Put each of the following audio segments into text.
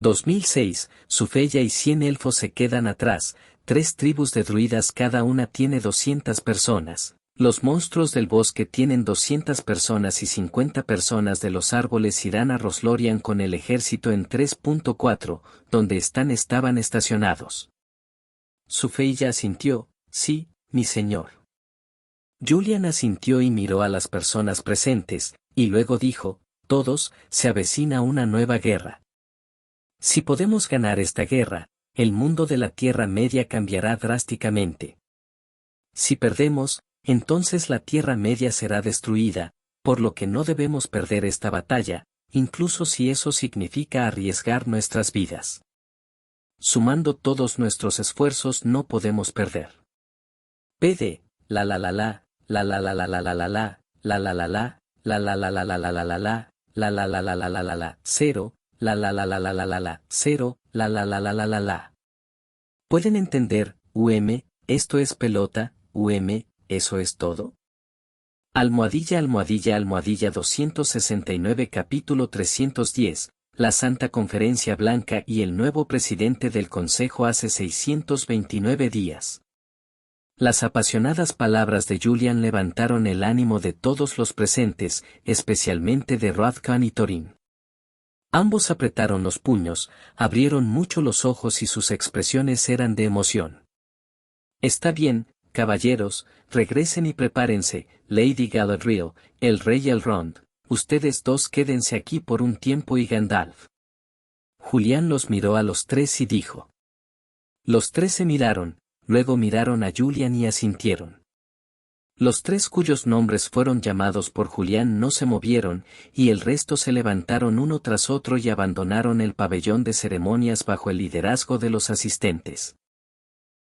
2006, Sufella y 100 elfos se quedan atrás, 3 tribus de druidas cada una tiene 200 personas. Los monstruos del bosque tienen 200 personas y 50 personas de los árboles irán a Roslorian con el ejército en 3.4, donde estaban estacionados. Sufella asintió, sí, mi señor. Julian asintió y miró a las personas presentes, y luego dijo, todos, se avecina una nueva guerra. Si podemos ganar esta guerra, el mundo de la Tierra Media cambiará drásticamente. Si perdemos, entonces la Tierra Media será destruida, por lo que no debemos perder esta batalla, incluso si eso significa arriesgar nuestras vidas. Sumando todos nuestros esfuerzos no podemos perder. PD, la la la la, la la la la la la la la, la la la la, la la la la la la la la la, la la la la la la la la, 0, la la la la la la la la, 0, la la la la la la la. ¿Pueden entender, esto es pelota, eso es todo? Almohadilla 269 capítulo 310, la Santa Conferencia Blanca y el nuevo presidente del Consejo hace 629 días. Las apasionadas palabras de Julian levantaron el ánimo de todos los presentes, especialmente de Rothkan y Thorin. Ambos apretaron los puños, abrieron mucho los ojos y sus expresiones eran de emoción. Está bien, caballeros, regresen y prepárense, Lady Galadriel, el rey Elrond, ustedes dos quédense aquí por un tiempo y Gandalf. Julián los miró a los tres y dijo. Los tres se miraron, luego miraron a Julian y asintieron. Los tres cuyos nombres fueron llamados por Julián no se movieron, y el resto se levantaron uno tras otro y abandonaron el pabellón de ceremonias bajo el liderazgo de los asistentes.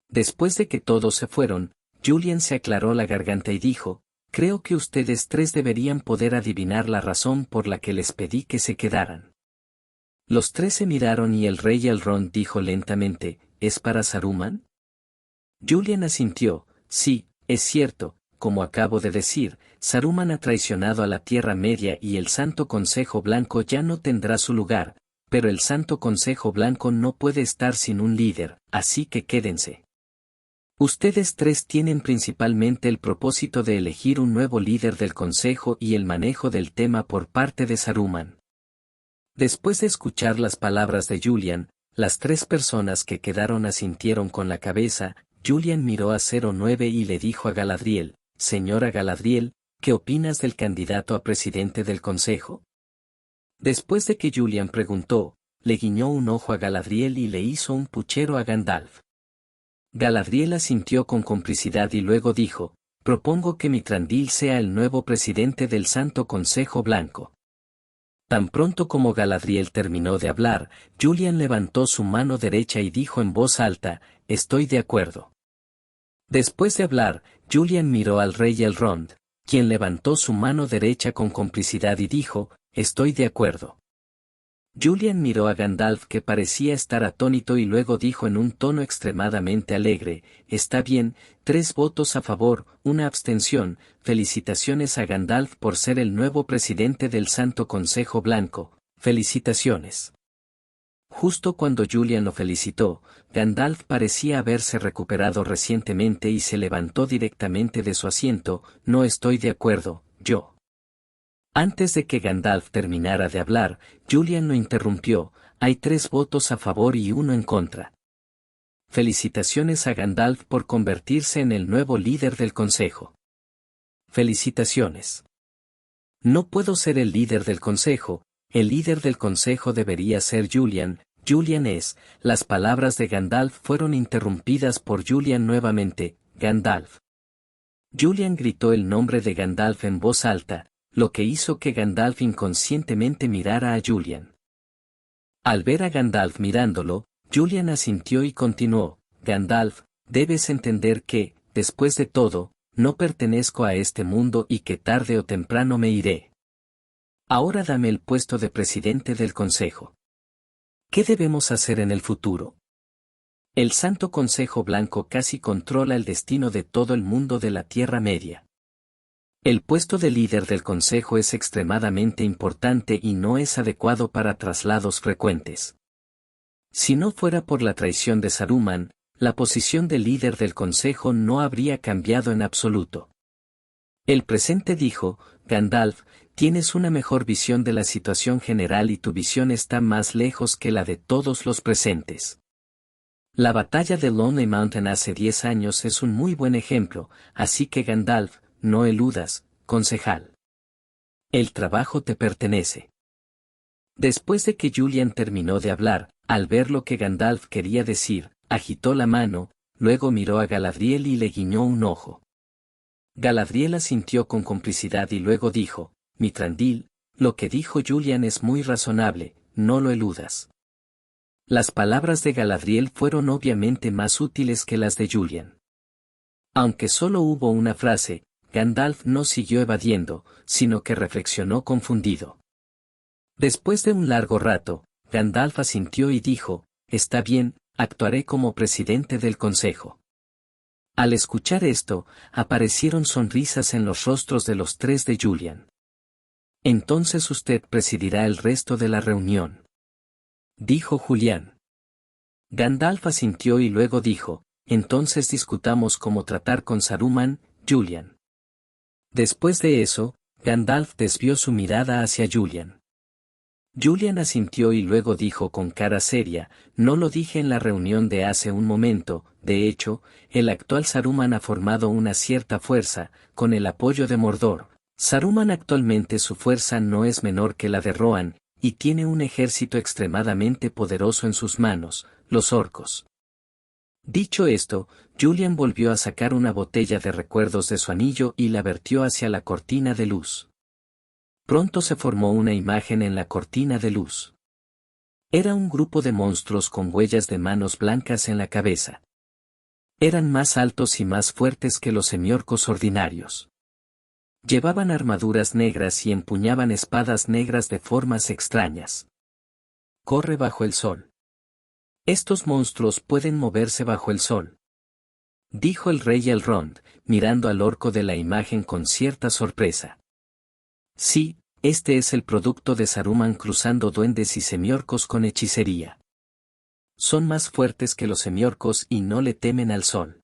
Después de que todos se fueron, Julian se aclaró la garganta y dijo, creo que ustedes tres deberían poder adivinar la razón por la que les pedí que se quedaran. Los tres se miraron y el rey Elrond dijo lentamente, ¿es para Saruman? Julian asintió, sí, es cierto, como acabo de decir, Saruman ha traicionado a la Tierra Media y el Santo Consejo Blanco ya no tendrá su lugar, pero el Santo Consejo Blanco no puede estar sin un líder, así que quédense. Ustedes tres tienen principalmente el propósito de elegir un nuevo líder del Consejo y el manejo del tema por parte de Saruman. Después de escuchar las palabras de Julian, las tres personas que quedaron asintieron con la cabeza. Julian miró a 09 y le dijo a Galadriel, señora Galadriel, ¿qué opinas del candidato a presidente del Consejo? Después de que Julian preguntó, le guiñó un ojo a Galadriel y le hizo un puchero a Gandalf. Galadriel asintió con complicidad y luego dijo, propongo que Mitrandil sea el nuevo presidente del Santo Consejo Blanco. Tan pronto como Galadriel terminó de hablar, Julian levantó su mano derecha y dijo en voz alta, estoy de acuerdo. Después de hablar, Julian miró al rey Elrond, quien levantó su mano derecha con complicidad y dijo, estoy de acuerdo. Julian miró a Gandalf que parecía estar atónito y luego dijo en un tono extremadamente alegre, está bien, 3 votos a favor, 1 abstención, felicitaciones a Gandalf por ser el nuevo presidente del Santo Consejo Blanco, felicitaciones. Justo cuando Julian lo felicitó, Gandalf parecía haberse recuperado recientemente y se levantó directamente de su asiento, no estoy de acuerdo, yo. Antes de que Gandalf terminara de hablar, Julian lo interrumpió, hay 3 votos a favor y 1 en contra. Felicitaciones a Gandalf por convertirse en el nuevo líder del Consejo. Felicitaciones. No puedo ser el líder del Consejo. El líder del Consejo debería ser Julian, Julian es, las palabras de Gandalf fueron interrumpidas por Julian nuevamente, Gandalf. Julian gritó el nombre de Gandalf en voz alta, lo que hizo que Gandalf inconscientemente mirara a Julian. Al ver a Gandalf mirándolo, Julian asintió y continuó, Gandalf, debes entender que, después de todo, no pertenezco a este mundo y que tarde o temprano me iré. Ahora dame el puesto de presidente del Consejo. ¿Qué debemos hacer en el futuro? El Santo Consejo Blanco casi controla el destino de todo el mundo de la Tierra Media. El puesto de líder del Consejo es extremadamente importante y no es adecuado para traslados frecuentes. Si no fuera por la traición de Saruman, la posición de líder del consejo no habría cambiado en absoluto. El presente dijo, Gandalf, tienes una mejor visión de la situación general y tu visión está más lejos que la de todos los presentes. La batalla de Lonely Mountain hace 10 años es un muy buen ejemplo, así que Gandalf, no eludas, concejal. El trabajo te pertenece. Después de que Julian terminó de hablar, al ver lo que Gandalf quería decir, agitó la mano, luego miró a Galadriel y le guiñó un ojo. Galadriel asintió con complicidad y luego dijo, Mithrandil, lo que dijo Julian es muy razonable, no lo eludas. Las palabras de Galadriel fueron obviamente más útiles que las de Julian. Aunque solo hubo una frase, Gandalf no siguió evadiendo, sino que reflexionó confundido. Después de un largo rato, Gandalf asintió y dijo, está bien, actuaré como presidente del consejo. Al escuchar esto, aparecieron sonrisas en los rostros de los tres de Julian. Entonces usted presidirá el resto de la reunión, dijo Julián. Gandalf asintió y luego dijo, entonces discutamos cómo tratar con Saruman, Julian. Después de eso, Gandalf desvió su mirada hacia Julian. Julian asintió y luego dijo con cara seria, no lo dije en la reunión de hace un momento, de hecho, el actual Saruman ha formado una cierta fuerza, con el apoyo de Mordor. Saruman actualmente su fuerza no es menor que la de Rohan, y tiene un ejército extremadamente poderoso en sus manos, los orcos. Dicho esto, Julian volvió a sacar una botella de recuerdos de su anillo y la vertió hacia la cortina de luz. Pronto se formó una imagen en la cortina de luz. Era un grupo de monstruos con huellas de manos blancas en la cabeza. Eran más altos y más fuertes que los semiorcos ordinarios. Llevaban armaduras negras y empuñaban espadas negras de formas extrañas. Corre bajo el sol. Estos monstruos pueden moverse bajo el sol, dijo el rey Elrond, mirando al orco de la imagen con cierta sorpresa. Sí, este es el producto de Saruman cruzando duendes y semiorcos con hechicería. Son más fuertes que los semiorcos y no le temen al sol.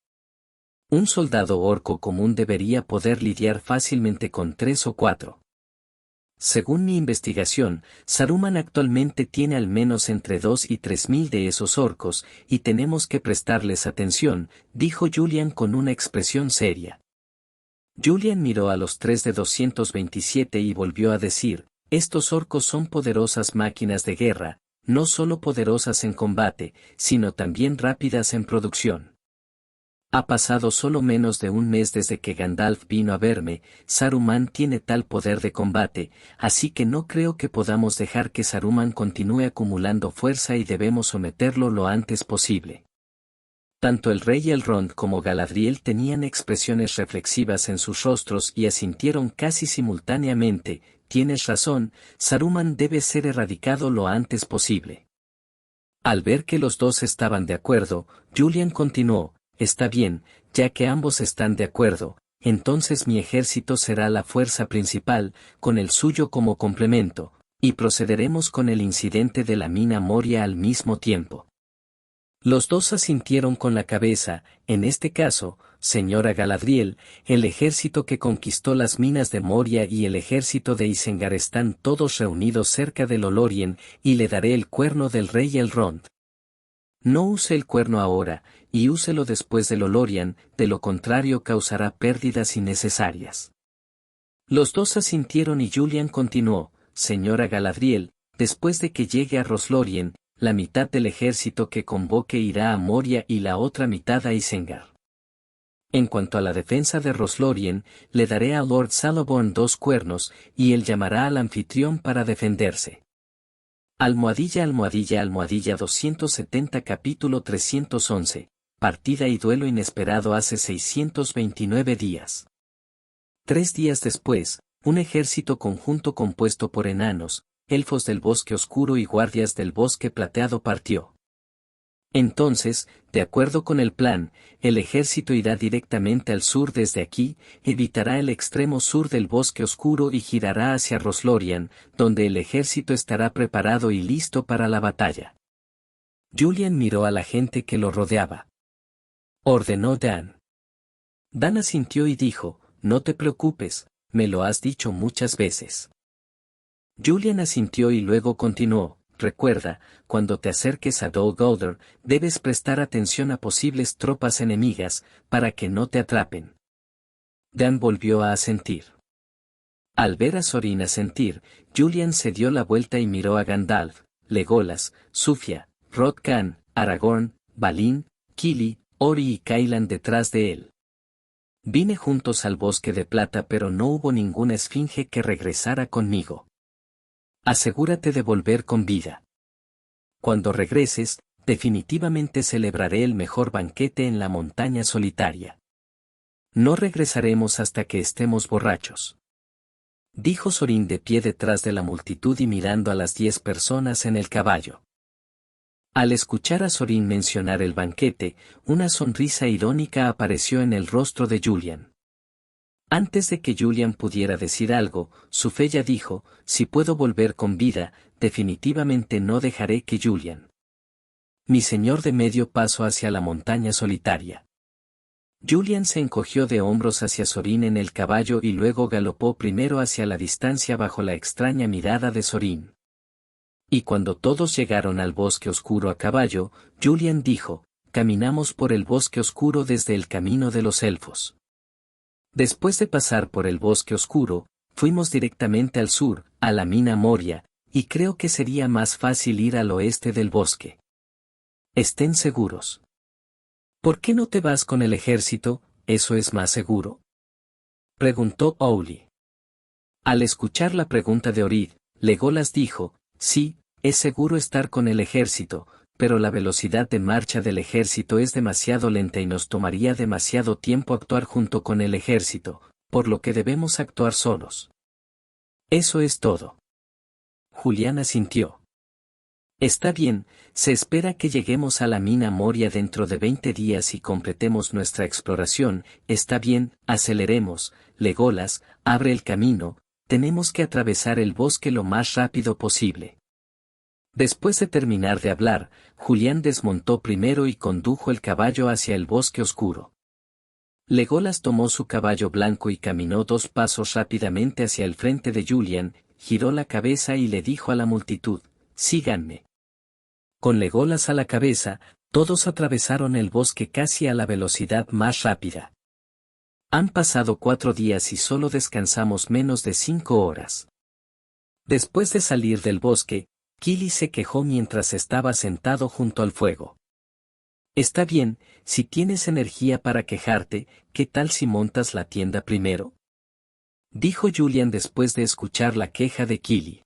Un soldado orco común debería poder lidiar fácilmente con 3 o 4. Según mi investigación, Saruman actualmente tiene al menos entre 2 y 3.000 de esos orcos, y tenemos que prestarles atención, dijo Julian con una expresión seria. Julian miró a los 3 de 227 y volvió a decir, estos orcos son poderosas máquinas de guerra, no solo poderosas en combate, sino también rápidas en producción. Ha pasado solo menos de un mes desde que Gandalf vino a verme, Saruman tiene tal poder de combate, así que no creo que podamos dejar que Saruman continúe acumulando fuerza y debemos someterlo lo antes posible. Tanto el rey Elrond como Galadriel tenían expresiones reflexivas en sus rostros y asintieron casi simultáneamente, tienes razón, Saruman debe ser erradicado lo antes posible. Al ver que los dos estaban de acuerdo, Julian continuó, está bien, ya que ambos están de acuerdo, entonces mi ejército será la fuerza principal, con el suyo como complemento, y procederemos con el incidente de la mina Moria al mismo tiempo. Los dos asintieron con la cabeza, en este caso, señora Galadriel, el ejército que conquistó las minas de Moria y el ejército de Isengard están todos reunidos cerca del Olorien, y le daré el cuerno del rey Elrond. No use el cuerno ahora, y úselo después del Olorien, de lo contrario causará pérdidas innecesarias. Los dos asintieron y Julian continuó, señora Galadriel, después de que llegue a Roslorien, la mitad del ejército que convoque irá a Moria y la otra mitad a Isengard. En cuanto a la defensa de Roslorien, le daré a Lord Celeborn 2 cuernos, y él llamará al anfitrión para defenderse. Almohadilla 270 capítulo 311, partida y duelo inesperado hace 629 días. 3 días después, un ejército conjunto compuesto por enanos, elfos del bosque oscuro y guardias del bosque plateado partió. Entonces, de acuerdo con el plan, el ejército irá directamente al sur desde aquí, evitará el extremo sur del bosque oscuro y girará hacia Roslorien, donde el ejército estará preparado y listo para la batalla. Julian miró a la gente que lo rodeaba. Ordenó Dan. Dan asintió y dijo, no te preocupes, me lo has dicho muchas veces. Julian asintió y luego continuó, recuerda, cuando te acerques a Dol Guldur, debes prestar atención a posibles tropas enemigas, para que no te atrapen. Dan volvió a asentir. Al ver a Thorin asentir, Julian se dio la vuelta y miró a Gandalf, Legolas, Sufia, Roth-Kan, Aragorn, Balin, Kili, Ori y Cailan detrás de él. Vine juntos al bosque de plata pero no hubo ninguna esfinge que regresara conmigo. Asegúrate de volver con vida. Cuando regreses, definitivamente celebraré el mejor banquete en la montaña solitaria. No regresaremos hasta que estemos borrachos. Dijo Thorin de pie detrás de la multitud y mirando a las 10 personas en el caballo. Al escuchar a Thorin mencionar el banquete, una sonrisa irónica apareció en el rostro de Julian. Antes de que Julian pudiera decir algo, Sufella dijo, si puedo volver con vida, definitivamente no dejaré que Julian. Mi señor de medio paso hacia la montaña solitaria. Julian se encogió de hombros hacia Thorin en el caballo y luego galopó primero hacia la distancia bajo la extraña mirada de Thorin. Y cuando todos llegaron al bosque oscuro a caballo, Julian dijo, caminamos por el bosque oscuro desde el camino de los elfos. Después de pasar por el bosque oscuro, fuimos directamente al sur, a la mina Moria, y creo que sería más fácil ir al oeste del bosque. Estén seguros. ¿Por qué no te vas con el ejército? ¿Eso es más seguro?, preguntó Owly. Al escuchar la pregunta de Orid, Legolas dijo, sí, es seguro estar con el ejército, pero la velocidad de marcha del ejército es demasiado lenta y nos tomaría demasiado tiempo actuar junto con el ejército, por lo que debemos actuar solos. Eso es todo. Julián asintió. Está bien, se espera que lleguemos a la mina Moria dentro de 20 días y completemos nuestra exploración. Está bien, aceleremos, Legolas, abre el camino, tenemos que atravesar el bosque lo más rápido posible. Después de terminar de hablar, Julián desmontó primero y condujo el caballo hacia el bosque oscuro. Legolas tomó su caballo blanco y caminó 2 pasos rápidamente hacia el frente de Julián, giró la cabeza y le dijo a la multitud, síganme. Con Legolas a la cabeza, todos atravesaron el bosque casi a la velocidad más rápida. Han pasado 4 días y solo descansamos menos de 5 horas. Después de salir del bosque, Kili se quejó mientras estaba sentado junto al fuego. Está bien, si tienes energía para quejarte, ¿qué tal si montas la tienda primero?, dijo Julián después de escuchar la queja de Kili.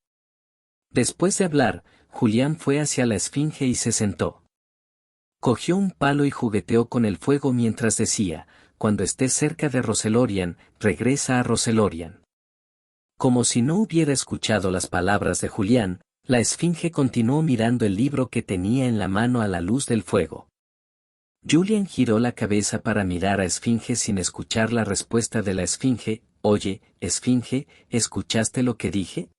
Después de hablar, Julián fue hacia la esfinge y se sentó. Cogió un palo y jugueteó con el fuego mientras decía, cuando estés cerca de Roselorian, regresa a Roselorian. Como si no hubiera escuchado las palabras de Julián, la esfinge continuó mirando el libro que tenía en la mano a la luz del fuego. Julián giró la cabeza para mirar a Esfinge sin escuchar la respuesta de la esfinge. Oye, Esfinge, ¿escuchaste lo que dije?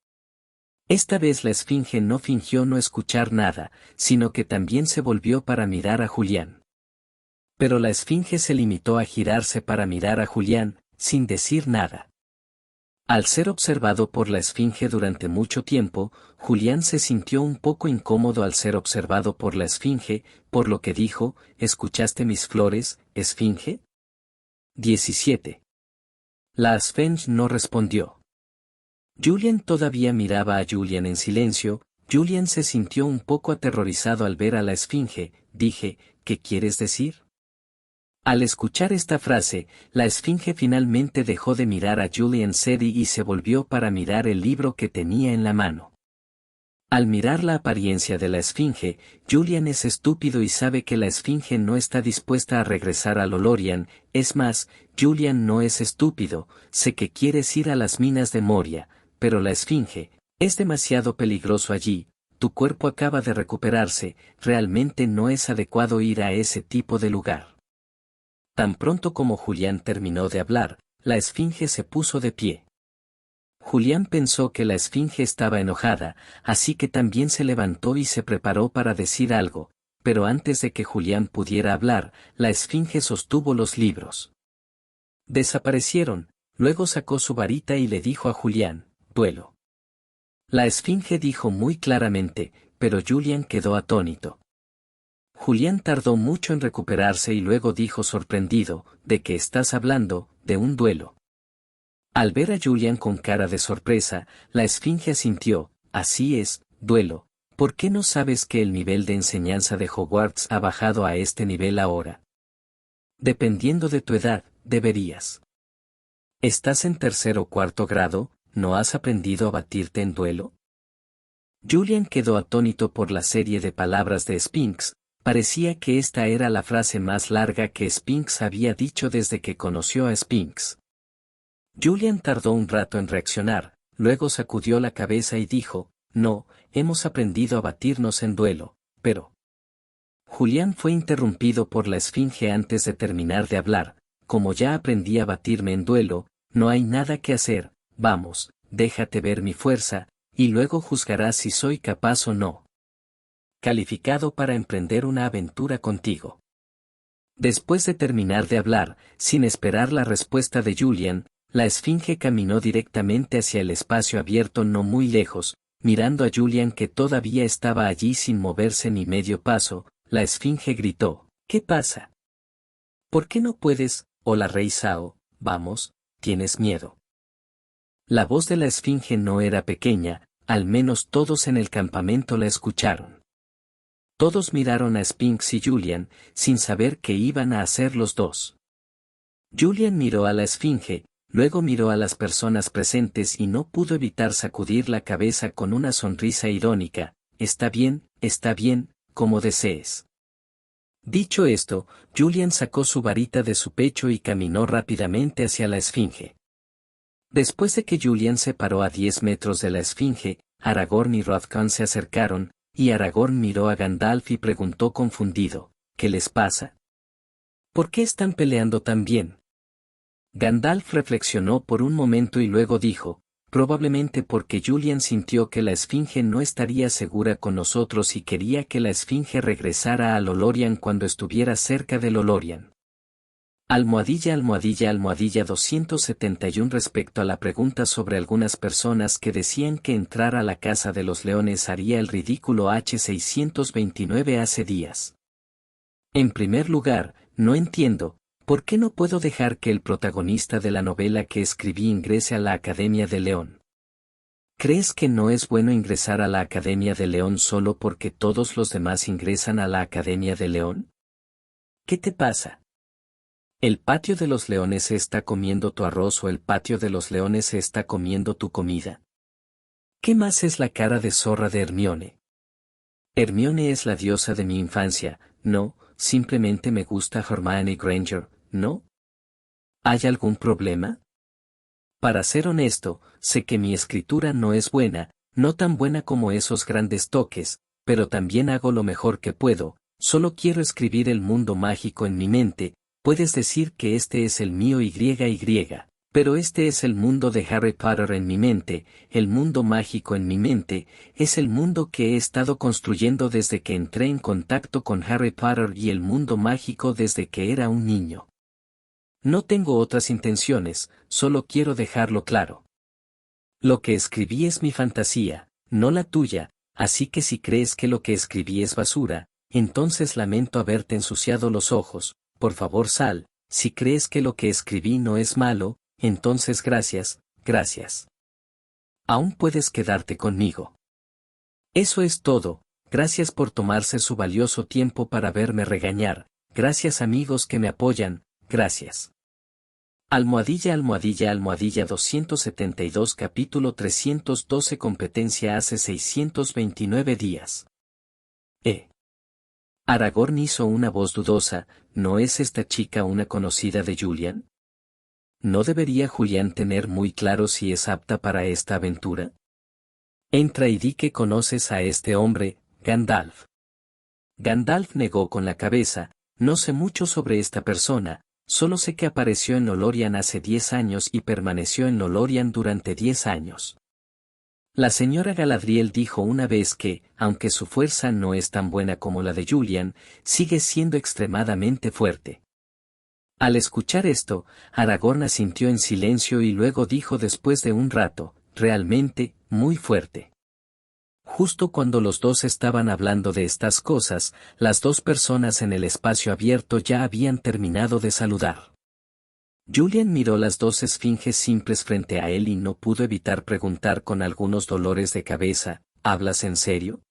Esta vez la esfinge no fingió no escuchar nada, sino que también se volvió para mirar a Julián. Pero la esfinge se limitó a girarse para mirar a Julián, sin decir nada. Al ser observado por la esfinge durante mucho tiempo, Julián se sintió un poco incómodo al ser observado por la esfinge, por lo que dijo, ¿escuchaste mis flores, esfinge? 17. La esfinge no respondió. Julián todavía miraba a Julián en silencio. Julián se sintió un poco aterrorizado al ver a la esfinge. Dije, ¿qué quieres decir? Al escuchar esta frase, la esfinge finalmente dejó de mirar a Julian Sedi y se volvió para mirar el libro que tenía en la mano. Al mirar la apariencia de la esfinge, Julian es estúpido y sabe que la esfinge no está dispuesta a regresar a Lolorian. Es más, Julian no es estúpido, sé que quieres ir a las minas de Moria, pero la esfinge, es demasiado peligroso allí, tu cuerpo acaba de recuperarse, realmente no es adecuado ir a ese tipo de lugar. Tan pronto como Julián terminó de hablar, la esfinge se puso de pie. Julián pensó que la esfinge estaba enojada, así que también se levantó y se preparó para decir algo, pero antes de que Julián pudiera hablar, la esfinge sostuvo los libros. Desaparecieron, luego sacó su varita y le dijo a Julián, duelo. La esfinge dijo muy claramente, pero Julián quedó atónito. Julián tardó mucho en recuperarse y luego dijo sorprendido, ¿de qué estás hablando? De un duelo. Al ver a Julián con cara de sorpresa, la esfinge asintió, así es, duelo. ¿Por qué no sabes que el nivel de enseñanza de Hogwarts ha bajado a este nivel ahora? Dependiendo de tu edad, deberías. ¿Estás en tercer o cuarto grado? ¿No has aprendido a batirte en duelo? Julián quedó atónito por la serie de palabras de Spinks. Parecía que esta era la frase más larga que Spinks había dicho desde que conoció a Spinks. Julián tardó un rato en reaccionar, luego sacudió la cabeza y dijo, no, hemos aprendido a batirnos en duelo, pero... Julián fue interrumpido por la esfinge antes de terminar de hablar, como ya aprendí a batirme en duelo, no hay nada que hacer, vamos, déjate ver mi fuerza, y luego juzgarás si soy capaz o no. Calificado para emprender una aventura contigo. Después de terminar de hablar, sin esperar la respuesta de Julián, la esfinge caminó directamente hacia el espacio abierto no muy lejos, mirando a Julián que todavía estaba allí sin moverse ni medio paso, la esfinge gritó, ¿qué pasa? ¿Por qué no puedes? Hola Rey Sao, vamos, ¿tienes miedo? La voz de la esfinge no era pequeña, al menos todos en el campamento la escucharon. Todos miraron a Spinks y Julián, sin saber qué iban a hacer los dos. Julián miró a la esfinge, luego miró a las personas presentes y no pudo evitar sacudir la cabeza con una sonrisa irónica, está bien, como desees. Dicho esto, Julián sacó su varita de su pecho y caminó rápidamente hacia la esfinge. Después de que Julián se paró a 10 metros de la esfinge, Aragorn y Rothgon se acercaron, y Aragorn miró a Gandalf y preguntó confundido, ¿qué les pasa? ¿Por qué están peleando tan bien? Gandalf reflexionó por un momento y luego dijo, probablemente porque Julián sintió que la esfinge no estaría segura con nosotros y quería que la esfinge regresara a Lolorian cuando estuviera cerca de Lolorian. Almohadilla 271 respecto a la pregunta sobre algunas personas que decían que entrar a la Casa de los Leones haría el ridículo H629 hace días. En primer lugar, no entiendo, ¿por qué no puedo dejar que el protagonista de la novela que escribí ingrese a la Academia de León? ¿Crees que no es bueno ingresar a la Academia de León solo porque todos los demás ingresan a la Academia de León? ¿Qué te pasa? ¿El patio de los leones se está comiendo tu arroz o el patio de los leones se está comiendo tu comida? ¿Qué más es la cara de zorra de Hermione? Hermione es la diosa de mi infancia, no, simplemente me gusta Hermione Granger, ¿no? ¿Hay algún problema? Para ser honesto, sé que mi escritura no es buena, no tan buena como esos grandes toques, pero también hago lo mejor que puedo, solo quiero escribir el mundo mágico en mi mente. Puedes decir que este es el mío pero este es el mundo de Harry Potter en mi mente, el mundo mágico en mi mente, es el mundo que he estado construyendo desde que entré en contacto con Harry Potter y el mundo mágico desde que era un niño. No tengo otras intenciones, solo quiero dejarlo claro. Lo que escribí es mi fantasía, no la tuya, así que si crees que lo que escribí es basura, entonces lamento haberte ensuciado los ojos. Por favor sal, si crees que lo que escribí no es malo, entonces gracias. Aún puedes quedarte conmigo. Eso es todo, gracias por tomarse su valioso tiempo para verme regañar, gracias amigos que me apoyan, gracias. Almohadilla 272 capítulo 312 competencia hace 629 días. Aragorn hizo una voz dudosa, ¿no es esta chica una conocida de Julián? ¿No debería Julián tener muy claro si es apta para esta aventura? Entra y di que conoces a este hombre, Gandalf. Gandalf negó con la cabeza, no sé mucho sobre esta persona, solo sé que apareció en Lolorian hace 10 años y permaneció en Lolorian durante 10 años. La señora Galadriel dijo una vez que, aunque su fuerza no es tan buena como la de Julian, sigue siendo extremadamente fuerte. Al escuchar esto, Aragorn asintió en silencio y luego dijo después de un rato, realmente, muy fuerte. Justo cuando los dos estaban hablando de estas cosas, las dos personas en el espacio abierto ya habían terminado de saludar. Julian miró las dos esfinges simples frente a él y no pudo evitar preguntar con algunos dolores de cabeza, ¿hablas en serio?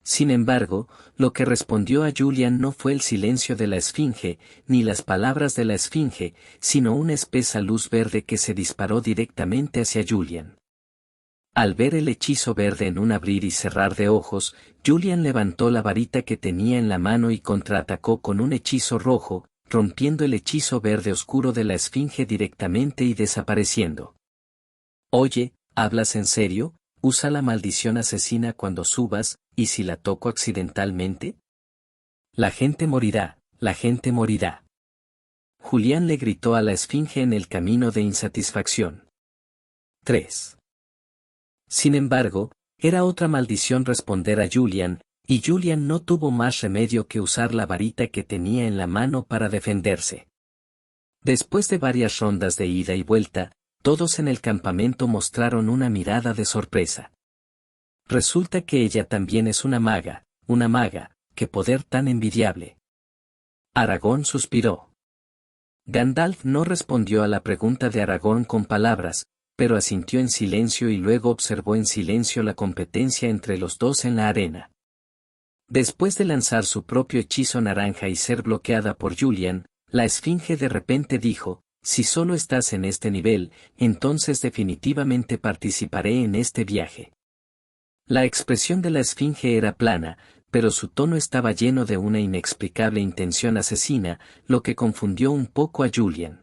Sin embargo, lo que respondió a Julian no fue el silencio de la esfinge, ni las palabras de la esfinge, sino una espesa luz verde que se disparó directamente hacia Julian. Al ver el hechizo verde en un abrir y cerrar de ojos, Julian levantó la varita que tenía en la mano y contraatacó con un hechizo rojo, rompiendo el hechizo verde oscuro de la esfinge directamente y desapareciendo. Oye, ¿hablas en serio? Usa la maldición asesina cuando subas, ¿y si la toco accidentalmente? La gente morirá, la gente morirá. Julián le gritó a la esfinge en el camino de insatisfacción. 3. Sin embargo, era otra maldición responder a Julian, y Julian no tuvo más remedio que usar la varita que tenía en la mano para defenderse. Después de varias rondas de ida y vuelta, todos en el campamento mostraron una mirada de sorpresa. Resulta que ella también es una maga, qué poder tan envidiable. Aragorn suspiró. Gandalf no respondió a la pregunta de Aragorn con palabras, pero asintió en silencio y luego observó en silencio la competencia entre los dos en la arena. Después de lanzar su propio hechizo naranja y ser bloqueada por Julian, la esfinge de repente dijo, si solo estás en este nivel, entonces definitivamente participaré en este viaje. La expresión de la esfinge era plana, pero su tono estaba lleno de una inexplicable intención asesina, lo que confundió un poco a Julian.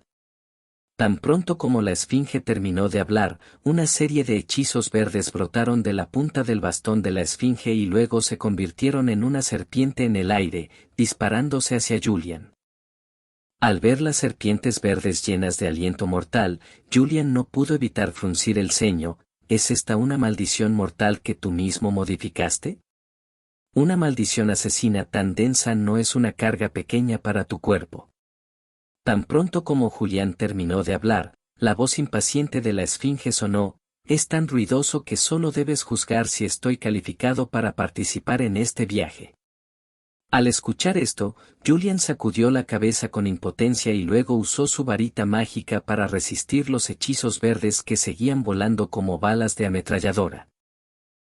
Tan pronto como la esfinge terminó de hablar, una serie de hechizos verdes brotaron de la punta del bastón de la esfinge y luego se convirtieron en una serpiente en el aire, disparándose hacia Julian. Al ver las serpientes verdes llenas de aliento mortal, Julian no pudo evitar fruncir el ceño. ¿Es esta una maldición mortal que tú mismo modificaste? Una maldición asesina tan densa no es una carga pequeña para tu cuerpo. Tan pronto como Julián terminó de hablar, la voz impaciente de la esfinge sonó, es tan ruidoso que solo debes juzgar si estoy calificado para participar en este viaje. Al escuchar esto, Julian sacudió la cabeza con impotencia y luego usó su varita mágica para resistir los hechizos verdes que seguían volando como balas de ametralladora.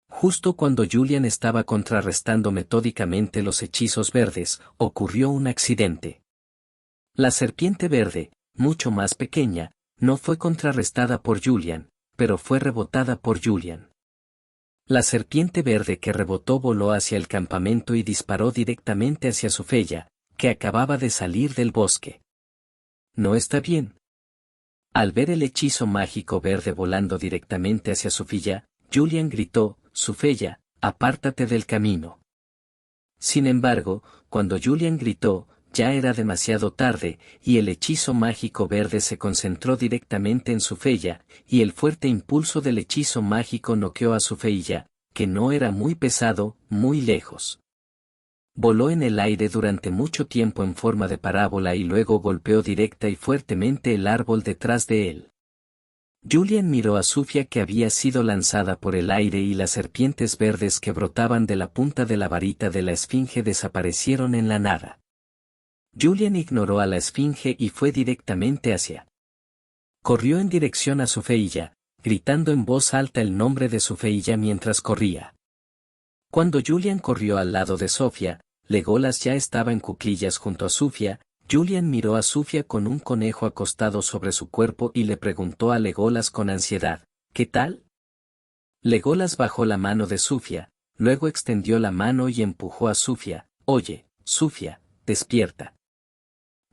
Justo cuando Julian estaba contrarrestando metódicamente los hechizos verdes, ocurrió un accidente. La serpiente verde, mucho más pequeña, no fue contrarrestada por Julian, pero fue rebotada por Julian. La serpiente verde que rebotó voló hacia el campamento y disparó directamente hacia Sufella, que acababa de salir del bosque. ¿No está bien? Al ver el hechizo mágico verde volando directamente hacia Sufella, Julian gritó, Sufella, apártate del camino. Sin embargo, cuando Julian gritó, ya era demasiado tarde, y el hechizo mágico verde se concentró directamente en Sufella, y el fuerte impulso del hechizo mágico noqueó a Sufella, que no era muy pesado, muy lejos. Voló en el aire durante mucho tiempo en forma de parábola y luego golpeó directa y fuertemente el árbol detrás de él. Julian miró a Sufia que había sido lanzada por el aire y las serpientes verdes que brotaban de la punta de la varita de la esfinge desaparecieron en la nada. Julian ignoró a la esfinge y fue directamente hacia. Corrió en dirección a Sufella, gritando en voz alta el nombre de Sufella mientras corría. Cuando Julian corrió al lado de Sofía, Legolas ya estaba en cuclillas junto a Sufia. Julian miró a Sufia con un conejo acostado sobre su cuerpo y le preguntó a Legolas con ansiedad, ¿qué tal? Legolas bajó la mano de Sufia, luego extendió la mano y empujó a Sufia, oye, Sufia, despierta.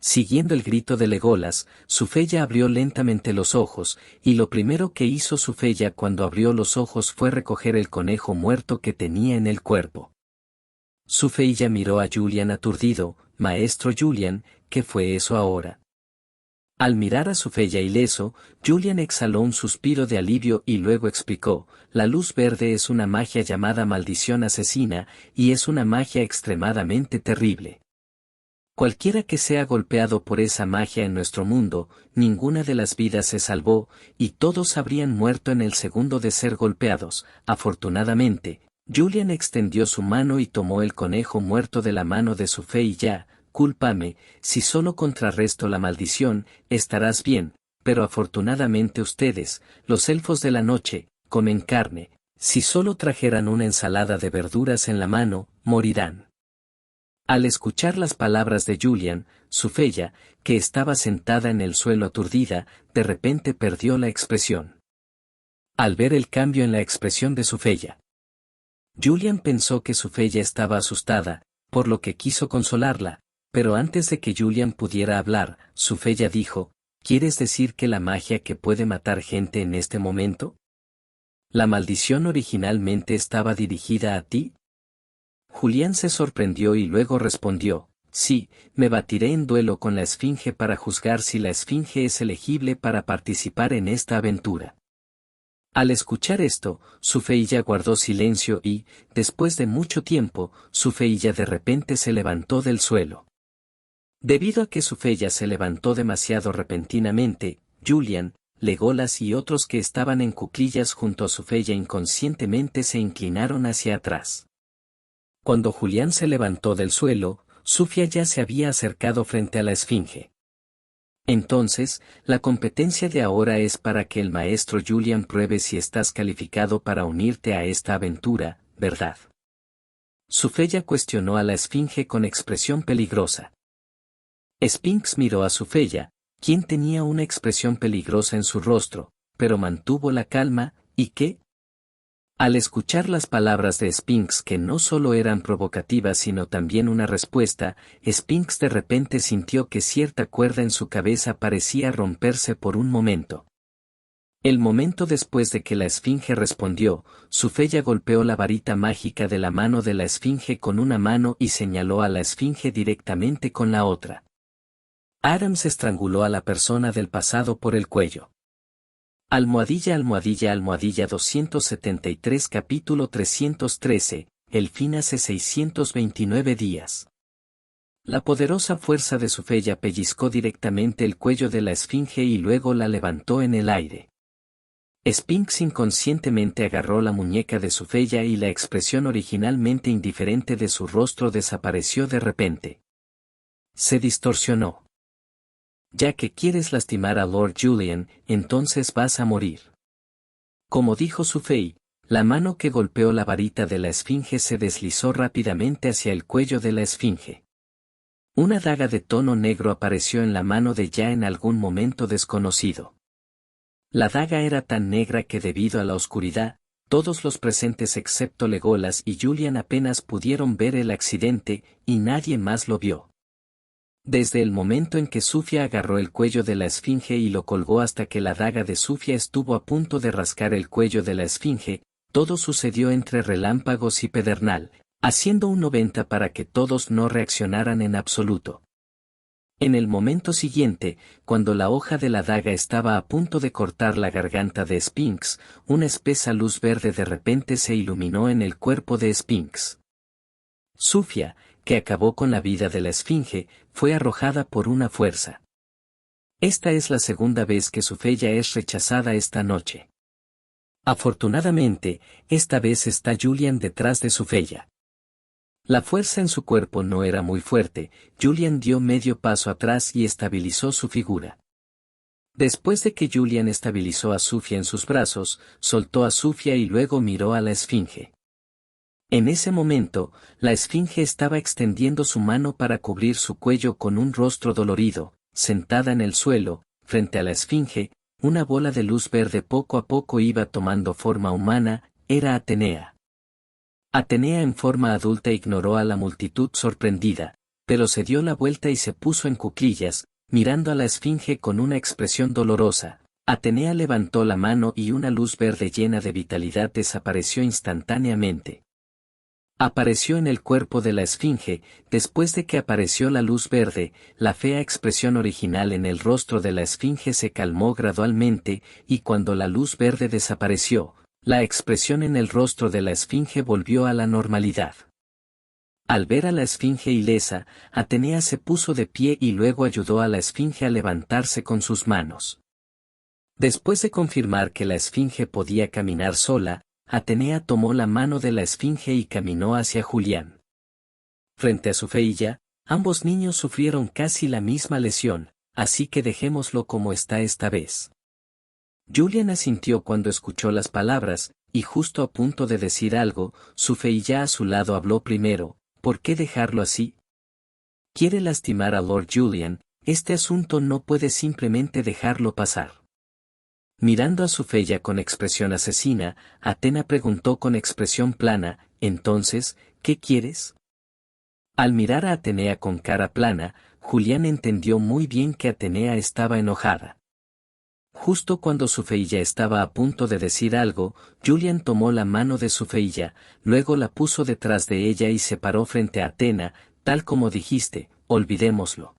Siguiendo el grito de Legolas, Sufella abrió lentamente los ojos, y lo primero que hizo Sufella cuando abrió los ojos fue recoger el conejo muerto que tenía en el cuerpo. Sufella miró a Julian aturdido, Maestro Julian, ¿qué fue eso ahora? Al mirar a Sufella ileso, Julian exhaló un suspiro de alivio y luego explicó: la luz verde es una magia llamada maldición asesina, y es una magia extremadamente terrible. Cualquiera que sea golpeado por esa magia en nuestro mundo, ninguna de las vidas se salvó, y todos habrían muerto en el segundo de ser golpeados. Afortunadamente, Julian extendió su mano y tomó el conejo muerto de la mano de Sufella. Cúlpame, si solo contrarresto la maldición, estarás bien, pero afortunadamente ustedes, los elfos de la noche, comen carne, si solo trajeran una ensalada de verduras en la mano, morirán. Al escuchar las palabras de Julian, Sufella, que estaba sentada en el suelo aturdida, de repente perdió la expresión. Al ver el cambio en la expresión de Sufella, Julian pensó que Sufella estaba asustada, por lo que quiso consolarla, pero antes de que Julian pudiera hablar, Sufella dijo: ¿quieres decir que la magia que puede matar gente en este momento? ¿La maldición originalmente estaba dirigida a ti? Julián se sorprendió y luego respondió: sí, me batiré en duelo con la Esfinge para juzgar si la Esfinge es elegible para participar en esta aventura. Al escuchar esto, Sufella guardó silencio y, después de mucho tiempo, Sufella de repente se levantó del suelo. Debido a que Sufella se levantó demasiado repentinamente, Julian, Legolas y otros que estaban en cuclillas junto a Sufella inconscientemente se inclinaron hacia atrás. Cuando Julián se levantó del suelo, Sufia ya se había acercado frente a la Esfinge. Entonces, la competencia de ahora es para que el maestro Julian pruebe si estás calificado para unirte a esta aventura, ¿verdad? Sufella cuestionó a la Esfinge con expresión peligrosa. Sphinx miró a Sufella, quien tenía una expresión peligrosa en su rostro, pero mantuvo la calma. ¿Y qué? Al escuchar las palabras de Sphinx, que no solo eran provocativas sino también una respuesta, Sphinx de repente sintió que cierta cuerda en su cabeza parecía romperse por un momento. El momento después de que la Esfinge respondió, Sufella golpeó la varita mágica de la mano de la Esfinge con una mano y señaló a la Esfinge directamente con la otra. Adams estranguló a la persona del pasado por el cuello. Almohadilla, almohadilla, almohadilla 273 capítulo 313, el fin hace 629 días. La poderosa fuerza de Sufella pellizcó directamente el cuello de la Esfinge y luego la levantó en el aire. Sphinx inconscientemente agarró la muñeca de Sufella y la expresión originalmente indiferente de su rostro desapareció de repente. Se distorsionó. Ya que quieres lastimar a Lord Julian, entonces vas a morir. Como dijo Sufei, la mano que golpeó la varita de la Esfinge se deslizó rápidamente hacia el cuello de la Esfinge. Una daga de tono negro apareció en la mano de ya en algún momento desconocido. La daga era tan negra que debido a la oscuridad, todos los presentes excepto Legolas y Julian apenas pudieron ver el accidente, y nadie más lo vio. Desde el momento en que Sufia agarró el cuello de la Esfinge y lo colgó hasta que la daga de Sufia estuvo a punto de rascar el cuello de la Esfinge, todo sucedió entre relámpagos y pedernal, haciendo un 90 para que todos no reaccionaran en absoluto. En el momento siguiente, cuando la hoja de la daga estaba a punto de cortar la garganta de Sphinx, una espesa luz verde de repente se iluminó en el cuerpo de Sphinx. Sufia, que acabó con la vida de la Esfinge, fue arrojada por una fuerza. Esta es la segunda vez que Sufella es rechazada esta noche. Afortunadamente, esta vez está Julian detrás de Sufella. La fuerza en su cuerpo no era muy fuerte, Julian dio medio paso atrás y estabilizó su figura. Después de que Julian estabilizó a Sufia en sus brazos, soltó a Sufia y luego miró a la Esfinge. En ese momento, la Esfinge estaba extendiendo su mano para cubrir su cuello con un rostro dolorido. Sentada en el suelo, frente a la Esfinge, una bola de luz verde poco a poco iba tomando forma humana, era Atenea. Atenea en forma adulta ignoró a la multitud sorprendida, pero se dio la vuelta y se puso en cuclillas, mirando a la Esfinge con una expresión dolorosa. Atenea levantó la mano y una luz verde llena de vitalidad desapareció instantáneamente. Apareció en el cuerpo de la esfinge. Después de que apareció la luz verde, la fea expresión original en el rostro de la esfinge se calmó gradualmente, y cuando la luz verde desapareció, la expresión en el rostro de la esfinge volvió a la normalidad. Al ver a la esfinge ilesa, Atenea se puso de pie y luego ayudó a la esfinge a levantarse con sus manos. Después de confirmar que la esfinge podía caminar sola, Atenea tomó la mano de la esfinge y caminó hacia Julián. Frente a su feilla, ambos niños sufrieron casi la misma lesión, así que dejémoslo como está esta vez. Julián asintió cuando escuchó las palabras, y justo a punto de decir algo, su feilla a su lado habló primero. ¿Por qué dejarlo así? Quiere lastimar a Lord Julian, este asunto no puede simplemente dejarlo pasar. Mirando a su feilla con expresión asesina, Atena preguntó con expresión plana, entonces, ¿qué quieres? Al mirar a Atenea con cara plana, Julián entendió muy bien que Atenea estaba enojada. Justo cuando su feilla estaba a punto de decir algo, Julián tomó la mano de su feilla, luego la puso detrás de ella y se paró frente a Atena, tal como dijiste, olvidémoslo.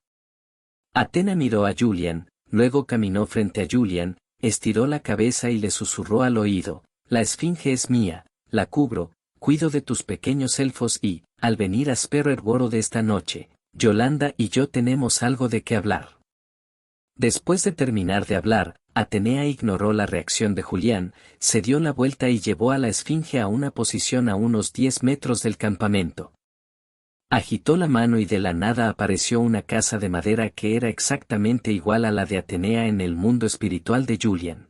Atena miró a Julián, luego caminó frente a Julián, estiró la cabeza y le susurró al oído, la esfinge es mía, la cubro, cuido de tus pequeños elfos y, al venir a Sperreworo de esta noche, Yolanda y yo tenemos algo de qué hablar. Después de terminar de hablar, Atenea ignoró la reacción de Julián, se dio la vuelta y llevó a la esfinge a una posición a unos 10 metros del campamento. Agitó la mano y de la nada apareció una casa de madera que era exactamente igual a la de Atenea en el mundo espiritual de Julián.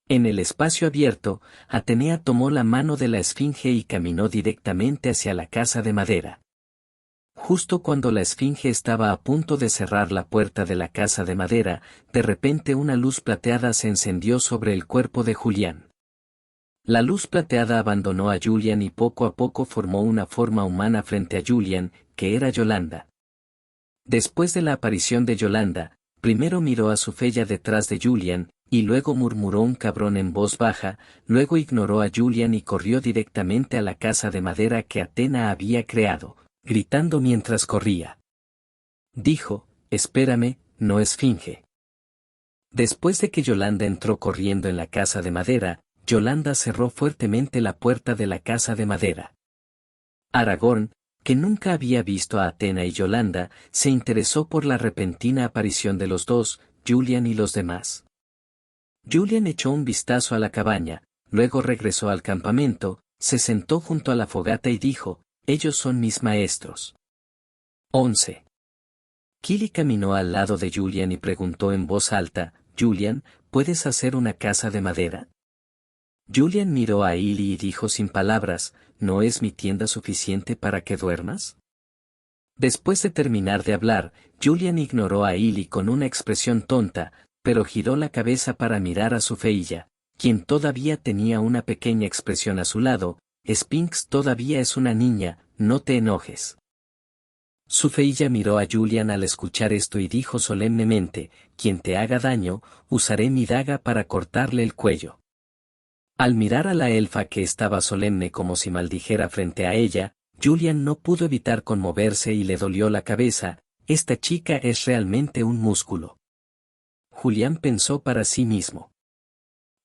En el espacio abierto, Atenea tomó la mano de la esfinge y caminó directamente hacia la casa de madera. Justo cuando la esfinge estaba a punto de cerrar la puerta de la casa de madera, de repente una luz plateada se encendió sobre el cuerpo de Julián. La luz plateada abandonó a Julián y poco a poco formó una forma humana frente a Julián, que era Yolanda. Después de la aparición de Yolanda, primero miró a su feilla detrás de Julián, y luego murmuró un cabrón en voz baja, luego ignoró a Julián y corrió directamente a la casa de madera que Atena había creado, gritando mientras corría. Dijo, espérame, no esfinge. Después de que Yolanda entró corriendo en la casa de madera, Yolanda cerró fuertemente la puerta de la casa de madera. Aragorn, que nunca había visto a Atena y Yolanda, se interesó por la repentina aparición de los dos, Julián y los demás. Julián echó un vistazo a la cabaña, luego regresó al campamento, se sentó junto a la fogata y dijo, ellos son mis maestros. 11. Kili caminó al lado de Julián y preguntó en voz alta, Julián, ¿puedes hacer una casa de madera? Julián miró a Ili y dijo sin palabras, ¿no es mi tienda suficiente para que duermas? Después de terminar de hablar, Julián ignoró a Ili con una expresión tonta, pero giró la cabeza para mirar a su feilla, quien todavía tenía una pequeña expresión a su lado, Sphinx todavía es una niña, no te enojes. Su feilla miró a Julián al escuchar esto y dijo solemnemente, quien te haga daño, usaré mi daga para cortarle el cuello. Al mirar a la elfa que estaba solemne como si maldijera frente a ella, Julián no pudo evitar conmoverse y le dolió la cabeza, esta chica es realmente un músculo. Julián pensó para sí mismo.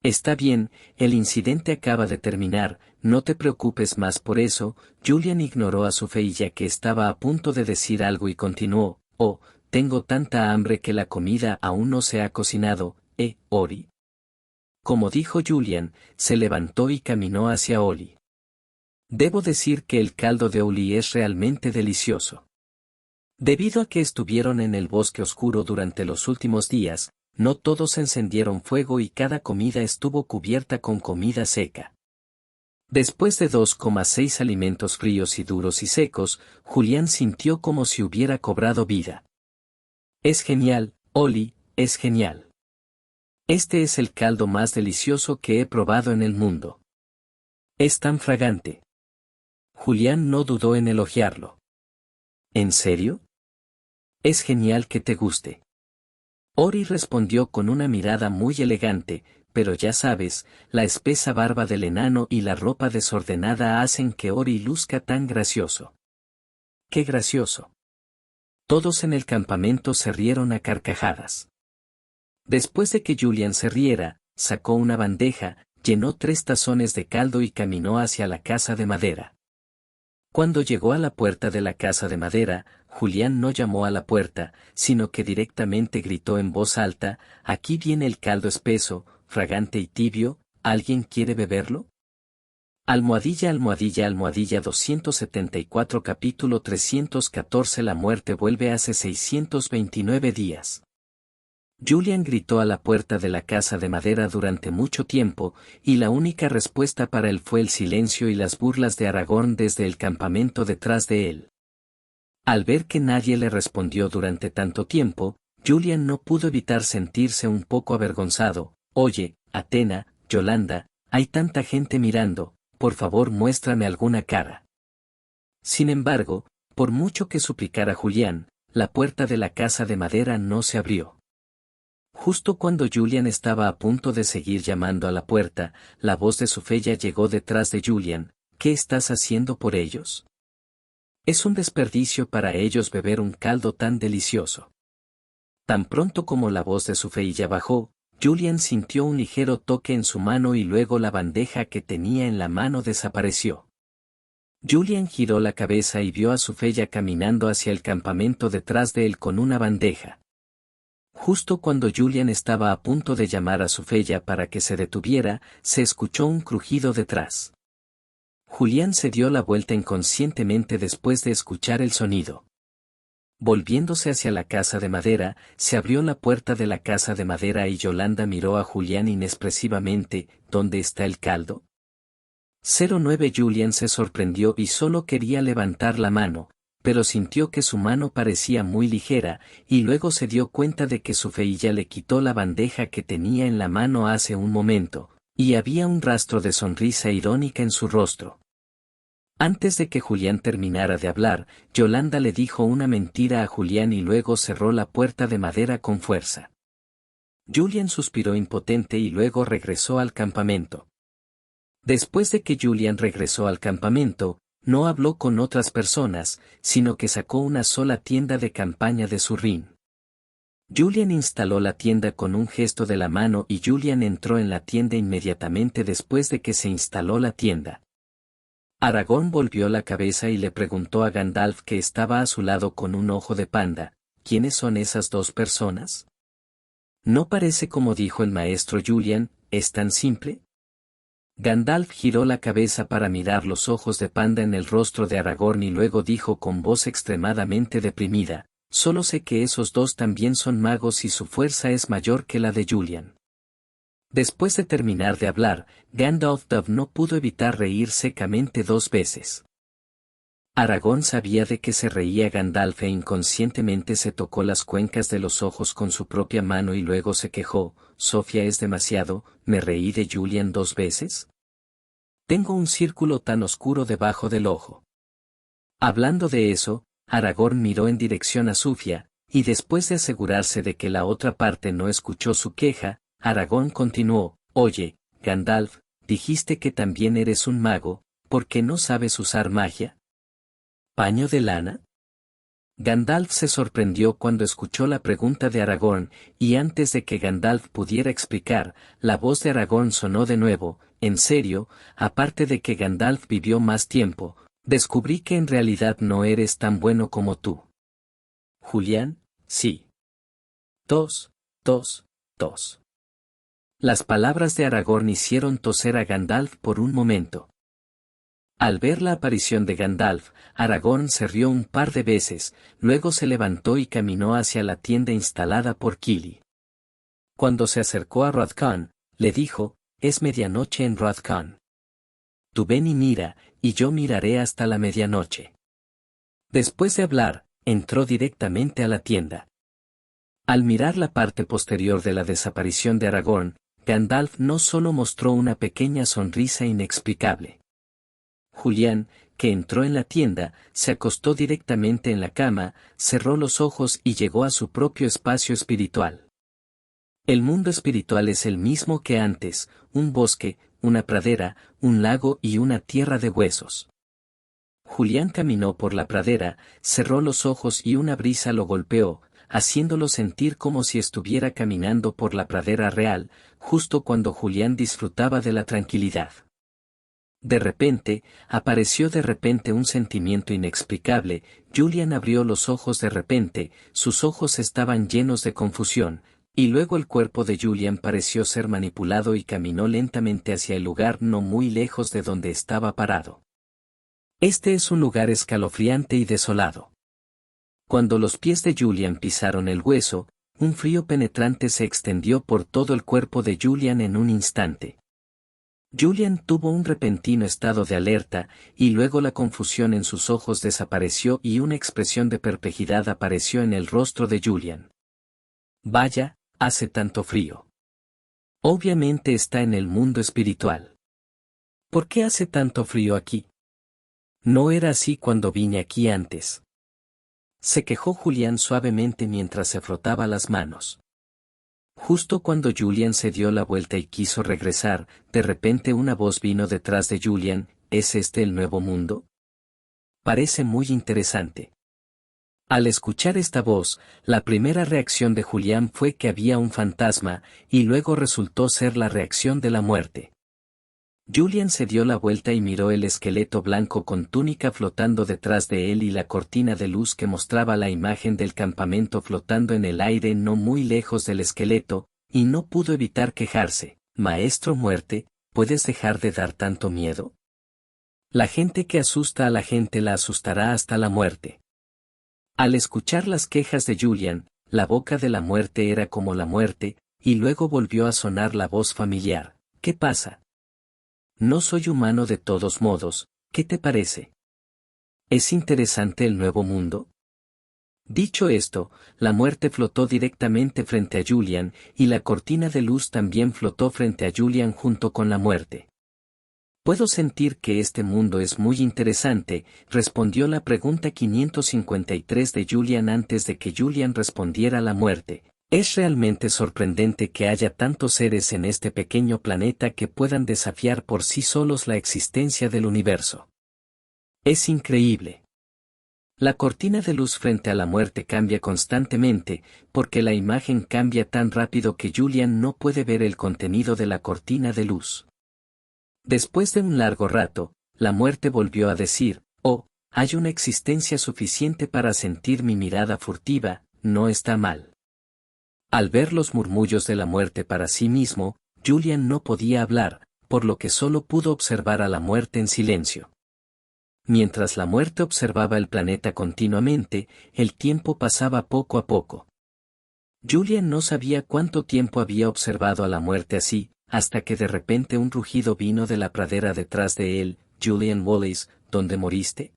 Está bien, el incidente acaba de terminar, no te preocupes más por eso. Julián ignoró a su feilla que estaba a punto de decir algo y continuó, oh, tengo tanta hambre que la comida aún no se ha cocinado, Ori. Como dijo Julián, se levantó y caminó hacia Oli. Debo decir que el caldo de Oli es realmente delicioso. Debido a que estuvieron en el bosque oscuro durante los últimos días, no todos encendieron fuego y cada comida estuvo cubierta con comida seca. Después de 2,6 alimentos fríos y duros y secos, Julián sintió como si hubiera cobrado vida. Es genial, Oli, es genial. Este es el caldo más delicioso que he probado en el mundo. Es tan fragante. Julián no dudó en elogiarlo. ¿En serio? Es genial que te guste. Ori respondió con una mirada muy elegante, pero ya sabes, la espesa barba del enano y la ropa desordenada hacen que Ori luzca tan gracioso. ¡Qué gracioso! Todos en el campamento se rieron a carcajadas. Después de que Julian se riera, sacó una bandeja, llenó 3 tazones de caldo y caminó hacia la casa de madera. Cuando llegó a la puerta de la casa de madera, Julián no llamó a la puerta, sino que directamente gritó en voz alta: «Aquí viene el caldo espeso, fragante y tibio, ¿alguien quiere beberlo?». Almohadilla, almohadilla, almohadilla 274 capítulo 314. La muerte vuelve hace 629 días. Julian gritó a la puerta de la casa de madera durante mucho tiempo, y la única respuesta para él fue el silencio y las burlas de Aragorn desde el campamento detrás de él. Al ver que nadie le respondió durante tanto tiempo, Julian no pudo evitar sentirse un poco avergonzado. «Oye, Atena, Yolanda, hay tanta gente mirando, por favor muéstrame alguna cara». Sin embargo, por mucho que suplicara Julián, la puerta de la casa de madera no se abrió. Justo cuando Julian estaba a punto de seguir llamando a la puerta, la voz de Sufella llegó detrás de Julian. «¿Qué estás haciendo por ellos? Es un desperdicio para ellos beber un caldo tan delicioso». Tan pronto como la voz de Sufella bajó, Julian sintió un ligero toque en su mano y luego la bandeja que tenía en la mano desapareció. Julian giró la cabeza y vio a Sufella caminando hacia el campamento detrás de él con una bandeja. Justo cuando Julian estaba a punto de llamar a Sufella para que se detuviera, se escuchó un crujido detrás. Julián se dio la vuelta inconscientemente después de escuchar el sonido. Volviéndose hacia la casa de madera, se abrió la puerta de la casa de madera y Yolanda miró a Julián inexpresivamente. «¿Dónde está el caldo?». 09. Julián se sorprendió y solo quería levantar la mano, pero sintió que su mano parecía muy ligera, y luego se dio cuenta de que Sufella le quitó la bandeja que tenía en la mano hace un momento, y había un rastro de sonrisa irónica en su rostro. Antes de que Julián terminara de hablar, Yolanda le dijo una mentira a Julián y luego cerró la puerta de madera con fuerza. Julián suspiró impotente y luego regresó al campamento. Después de que Julián regresó al campamento, no habló con otras personas, sino que sacó una sola tienda de campaña de su rin. Julian instaló la tienda con un gesto de la mano y Julian entró en la tienda inmediatamente después de que se instaló la tienda. Aragorn volvió la cabeza y le preguntó a Gandalf, que estaba a su lado con un ojo de panda: «¿Quiénes son esas 2 personas? No parece como dijo el maestro Julian, ¿es tan simple?». Gandalf giró la cabeza para mirar los ojos de panda en el rostro de Aragorn y luego dijo con voz extremadamente deprimida: «Solo sé que esos 2 también son magos y su fuerza es mayor que la de Julian». Después de terminar de hablar, Gandalf no pudo evitar reír secamente 2 veces. Aragorn sabía de que se reía Gandalf e inconscientemente se tocó las cuencas de los ojos con su propia mano y luego se quejó: «Sofía, es demasiado, ¿me reí de Julian 2 veces? Tengo un círculo tan oscuro debajo del ojo». Hablando de eso, Aragorn miró en dirección a Sofía, y después de asegurarse de que la otra parte no escuchó su queja, Aragorn continuó: «Oye, Gandalf, dijiste que también eres un mago, ¿por qué no sabes usar magia? ¿Paño de lana?». Gandalf se sorprendió cuando escuchó la pregunta de Aragorn, y antes de que Gandalf pudiera explicar, la voz de Aragorn sonó de nuevo: «En serio, aparte de que Gandalf vivió más tiempo, descubrí que en realidad no eres tan bueno como tú». «Julián, sí». Tos, tos, tos. Las palabras de Aragorn hicieron toser a Gandalf por un momento. Al ver la aparición de Gandalf, Aragorn se rió un par de veces, luego se levantó y caminó hacia la tienda instalada por Kili. Cuando se acercó a Rothcon, le dijo: «Es medianoche en Rothcon. Tú ven y mira, y yo miraré hasta la medianoche». Después de hablar, entró directamente a la tienda. Al mirar la parte posterior de la desaparición de Aragorn, Gandalf no solo mostró una pequeña sonrisa inexplicable. Julián, que entró en la tienda, se acostó directamente en la cama, cerró los ojos y llegó a su propio espacio espiritual. El mundo espiritual es el mismo que antes, un bosque, una pradera, un lago y una tierra de huesos. Julián caminó por la pradera, cerró los ojos y una brisa lo golpeó, haciéndolo sentir como si estuviera caminando por la pradera real, justo cuando Julián disfrutaba de la tranquilidad. Apareció de repente un sentimiento inexplicable. Julián abrió los ojos de repente, sus ojos estaban llenos de confusión, y luego el cuerpo de Julián pareció ser manipulado y caminó lentamente hacia el lugar no muy lejos de donde estaba parado. Este es un lugar escalofriante y desolado. Cuando los pies de Julián pisaron el hueso, un frío penetrante se extendió por todo el cuerpo de Julián en un instante. Julián tuvo un repentino estado de alerta, y luego la confusión en sus ojos desapareció y una expresión de perplejidad apareció en el rostro de Julián. Vaya, hace tanto frío. Obviamente está en el mundo espiritual. ¿Por qué hace tanto frío aquí? No era así cuando vine aquí antes. Se quejó Julián suavemente mientras se frotaba las manos. Justo cuando Julián se dio la vuelta y quiso regresar, de repente una voz vino detrás de Julián. ¿Es este el nuevo mundo? Parece muy interesante. Al escuchar esta voz, la primera reacción de Julián fue que había un fantasma, y luego resultó ser la reacción de la muerte. Julián se dio la vuelta y miró el esqueleto blanco con túnica flotando detrás de él y la cortina de luz que mostraba la imagen del campamento flotando en el aire no muy lejos del esqueleto, y no pudo evitar quejarse. Maestro Muerte, ¿puedes dejar de dar tanto miedo? La gente que asusta a la gente la asustará hasta la muerte. Al escuchar las quejas de Julián, la boca de la muerte era como la muerte, y luego volvió a sonar la voz familiar. ¿Qué pasa? No soy humano de todos modos, ¿qué te parece? ¿Es interesante el nuevo mundo? Dicho esto, la muerte flotó directamente frente a Julián, y la cortina de luz también flotó frente a Julián junto con la muerte. Puedo sentir que este mundo es muy interesante, respondió la pregunta 553 de Julián antes de que Julián respondiera a la muerte. Es realmente sorprendente que haya tantos seres en este pequeño planeta que puedan desafiar por sí solos la existencia del universo. Es increíble. La cortina de luz frente a la muerte cambia constantemente, porque la imagen cambia tan rápido que Julián no puede ver el contenido de la cortina de luz. Después de un largo rato, la muerte volvió a decir, «Oh, hay una existencia suficiente para sentir mi mirada furtiva, no está mal». Al ver los murmullos de la muerte para sí mismo, Julián no podía hablar, por lo que solo pudo observar a la muerte en silencio. Mientras la muerte observaba el planeta continuamente, el tiempo pasaba poco a poco. Julián no sabía cuánto tiempo había observado a la muerte así, hasta que de repente un rugido vino de la pradera detrás de él. «Julian Wallace, ¿dónde moriste?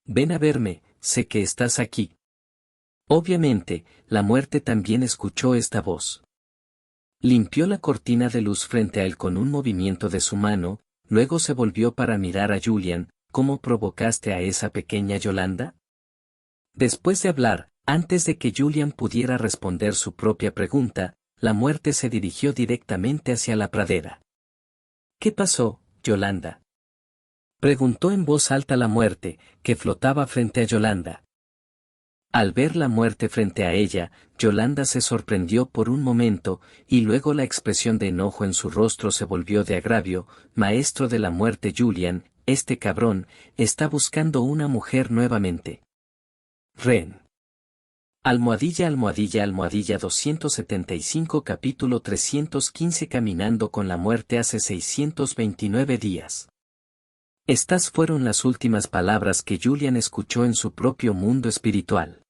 Ven a verme, sé que estás aquí». Obviamente, la muerte también escuchó esta voz. Limpió la cortina de luz frente a él con un movimiento de su mano, luego se volvió para mirar a Julián. «¿Cómo provocaste a esa pequeña Yolanda?». Después de hablar, antes de que Julián pudiera responder su propia pregunta, la muerte se dirigió directamente hacia la pradera. «¿Qué pasó, Yolanda?», preguntó en voz alta la muerte, que flotaba frente a Yolanda. Al ver la muerte frente a ella, Yolanda se sorprendió por un momento, y luego la expresión de enojo en su rostro se volvió de agravio. «Maestro de la muerte Julián, este cabrón, está buscando una mujer nuevamente». Ren. Almohadilla 275 capítulo 315 Caminando con la muerte hace 629 días. Estas fueron las últimas palabras que Julián escuchó en su propio mundo espiritual.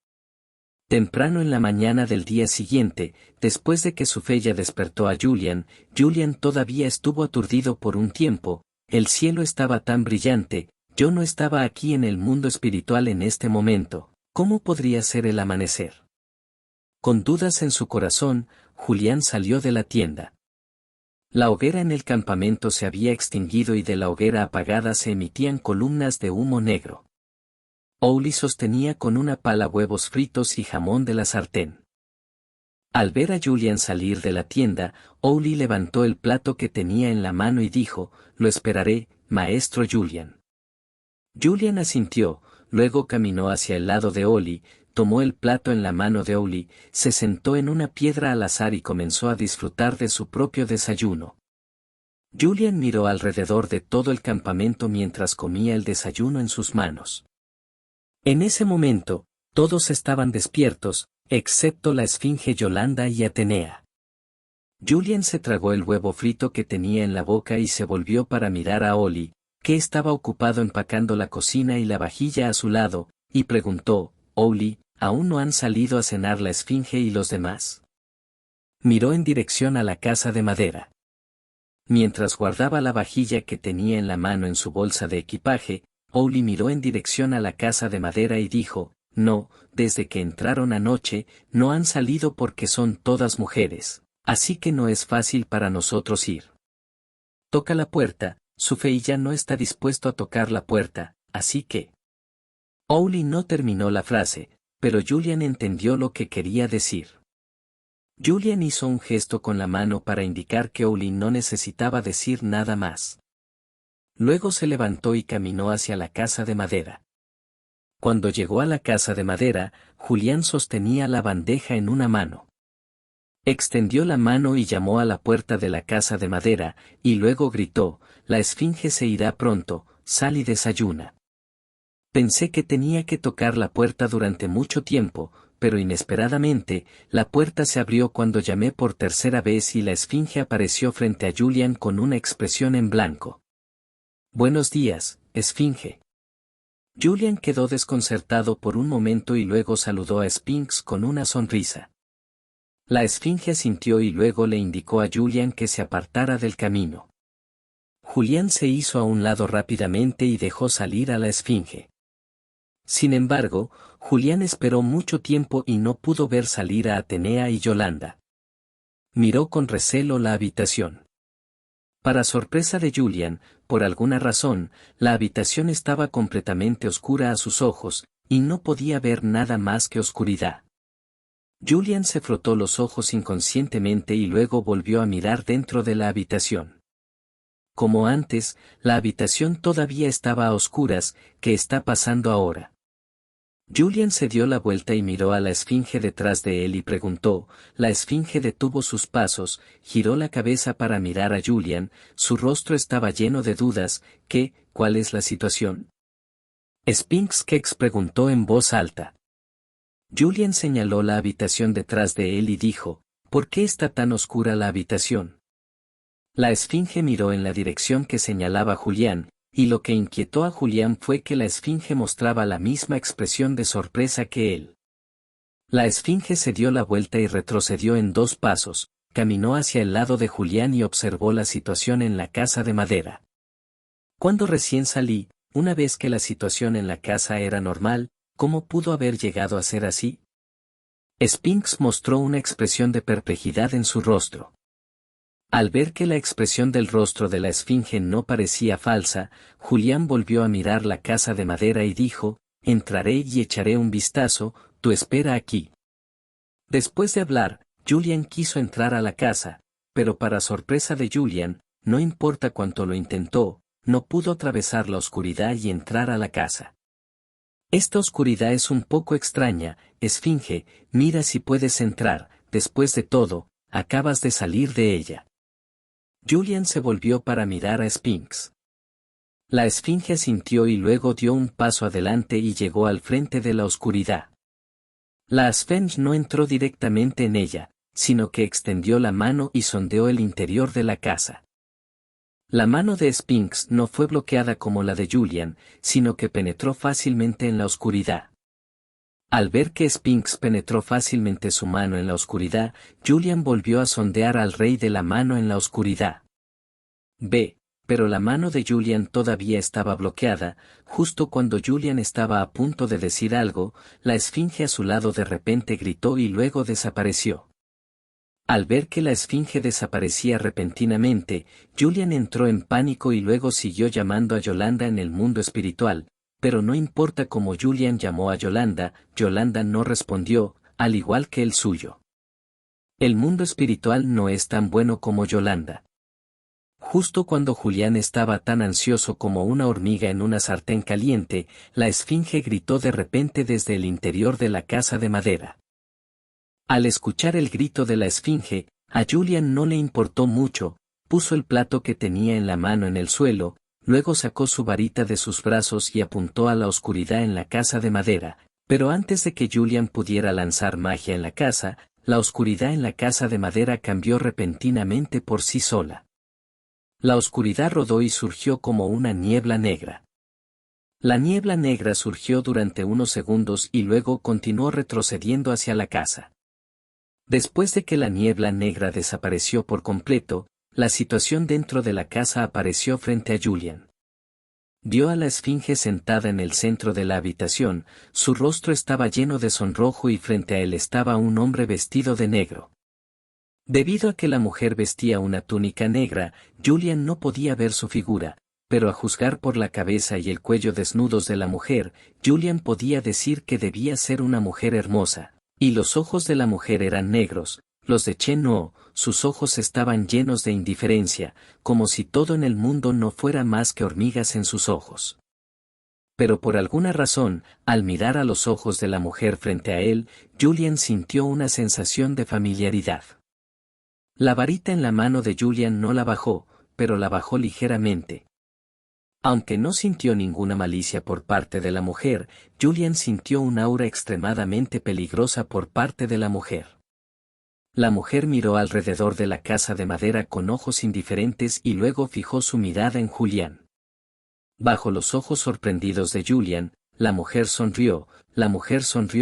Temprano en la mañana del día siguiente, después de que su fe ya despertó a Julián, Julián todavía estuvo aturdido por un tiempo. El cielo estaba tan brillante, yo no estaba aquí en el mundo espiritual en este momento, ¿cómo podría ser el amanecer? Con dudas en su corazón, Julián salió de la tienda. La hoguera en el campamento se había extinguido y de la hoguera apagada se emitían columnas de humo negro. Owly sostenía con una pala huevos fritos y jamón de la sartén. Al ver a Julian salir de la tienda, Owly levantó el plato que tenía en la mano y dijo, «Lo esperaré, maestro Julian». Julian asintió, luego caminó hacia el lado de Owly, tomó el plato en la mano de Owly, se sentó en una piedra al azar y comenzó a disfrutar de su propio desayuno. Julian miró alrededor de todo el campamento mientras comía el desayuno en sus manos. En ese momento, todos estaban despiertos, excepto la esfinge Yolanda y Atenea. Julian se tragó el huevo frito que tenía en la boca y se volvió para mirar a Owly, que estaba ocupado empacando la cocina y la vajilla a su lado, y preguntó, «Owly, ¿aún no han salido a cenar la esfinge y los demás?» Miró en dirección a la casa de madera. Mientras guardaba la vajilla que tenía en la mano en su bolsa de equipaje, Owly miró en dirección a la casa de madera y dijo, «No, desde que entraron anoche, no han salido porque son todas mujeres, así que no es fácil para nosotros ir. Toca la puerta, Sufei ya no está dispuesto a tocar la puerta, así que...». Owly no terminó la frase, pero Julian entendió lo que quería decir. Julian hizo un gesto con la mano para indicar que Owly no necesitaba decir nada más. Luego se levantó y caminó hacia la casa de madera. Cuando llegó a la casa de madera, Julian sostenía la bandeja en una mano. Extendió la mano y llamó a la puerta de la casa de madera, y luego gritó, «La esfinge se irá pronto, sal y desayuna». Pensé que tenía que tocar la puerta durante mucho tiempo, pero inesperadamente, la puerta se abrió cuando llamé por tercera vez y la esfinge apareció frente a Julian con una expresión en blanco. «Buenos días, esfinge». Julian quedó desconcertado por un momento y luego saludó a Sphinx con una sonrisa. La esfinge asintió y luego le indicó a Julian que se apartara del camino. Julian se hizo a un lado rápidamente y dejó salir a la esfinge. Sin embargo, Julian esperó mucho tiempo y no pudo ver salir a Atenea y Yolanda. Miró con recelo la habitación. Para sorpresa de Julian, por alguna razón, la habitación estaba completamente oscura a sus ojos, y no podía ver nada más que oscuridad. Julian se frotó los ojos inconscientemente y luego volvió a mirar dentro de la habitación. Como antes, la habitación todavía estaba a oscuras. ¿Qué está pasando ahora? Julian se dio la vuelta y miró a la esfinge detrás de él y preguntó. La esfinge detuvo sus pasos, giró la cabeza para mirar a Julian, su rostro estaba lleno de dudas. ¿Cuál es la situación? Sphinx Kex preguntó en voz alta. Julian señaló la habitación detrás de él y dijo, ¿por qué está tan oscura la habitación? La esfinge miró en la dirección que señalaba Julian, y lo que inquietó a Julian fue que la esfinge mostraba la misma expresión de sorpresa que él. La esfinge se dio la vuelta y retrocedió en 2 pasos, caminó hacia el lado de Julian y observó la situación en la casa de madera. Cuando recién salí, una vez que la situación en la casa era normal, ¿cómo pudo haber llegado a ser así? Sphinx mostró una expresión de perplejidad en su rostro. Al ver que la expresión del rostro de la esfinge no parecía falsa, Julian volvió a mirar la casa de madera y dijo, entraré y echaré un vistazo, tú espera aquí. Después de hablar, Julian quiso entrar a la casa, pero para sorpresa de Julian, no importa cuánto lo intentó, no pudo atravesar la oscuridad y entrar a la casa. Esta oscuridad es un poco extraña, esfinge, mira si puedes entrar, después de todo, acabas de salir de ella. Julian se volvió para mirar a Sphinx. La esfinge asintió y luego dio un paso adelante y llegó al frente de la oscuridad. La Sphinx no entró directamente en ella, sino que extendió la mano y sondeó el interior de la casa. La mano de Sphinx no fue bloqueada como la de Julian, sino que penetró fácilmente en la oscuridad. Al ver que Sphinx penetró fácilmente su mano en la oscuridad, Julian volvió a sondear al rey de la mano en la oscuridad. Pero la mano de Julian todavía estaba bloqueada. Justo cuando Julian estaba a punto de decir algo, la esfinge a su lado de repente gritó y luego desapareció. Al ver que la esfinge desaparecía repentinamente, Julian entró en pánico y luego siguió llamando a Yolanda en el mundo espiritual. Pero no importa cómo Julian llamó a Yolanda, Yolanda no respondió, al igual que el suyo. El mundo espiritual no es tan bueno como Yolanda. Justo cuando Julián estaba tan ansioso como una hormiga en una sartén caliente, la esfinge gritó de repente desde el interior de la casa de madera. Al escuchar el grito de la esfinge, a Julián no le importó mucho, puso el plato que tenía en la mano en el suelo, luego sacó su varita de sus brazos y apuntó a la oscuridad en la casa de madera, pero antes de que Julián pudiera lanzar magia en la casa, la oscuridad en la casa de madera cambió repentinamente por sí sola. La oscuridad rodó y surgió como una niebla negra. La niebla negra surgió durante unos segundos y luego continuó retrocediendo hacia la casa. Después de que la niebla negra desapareció por completo, la situación dentro de la casa apareció frente a Julián. Vio a la esfinge sentada en el centro de la habitación, su rostro estaba lleno de sonrojo y frente a él estaba un hombre vestido de negro. Debido a que la mujer vestía una túnica negra, Julián no podía ver su figura, pero a juzgar por la cabeza y el cuello desnudos de la mujer, Julián podía decir que debía ser una mujer hermosa, y los ojos de la mujer eran negros, los de Chen no, sus ojos estaban llenos de indiferencia, como si todo en el mundo no fuera más que hormigas en sus ojos. Pero por alguna razón, al mirar a los ojos de la mujer frente a él, Julián sintió una sensación de familiaridad. La varita en la mano de Julián no la bajó, pero la bajó ligeramente. Aunque no sintió ninguna malicia por parte de la mujer, Julián sintió un aura extremadamente peligrosa por parte de la mujer. La mujer miró alrededor de la casa de madera con ojos indiferentes y luego fijó su mirada en Julián. Bajo los ojos sorprendidos de Julián, la mujer sonrió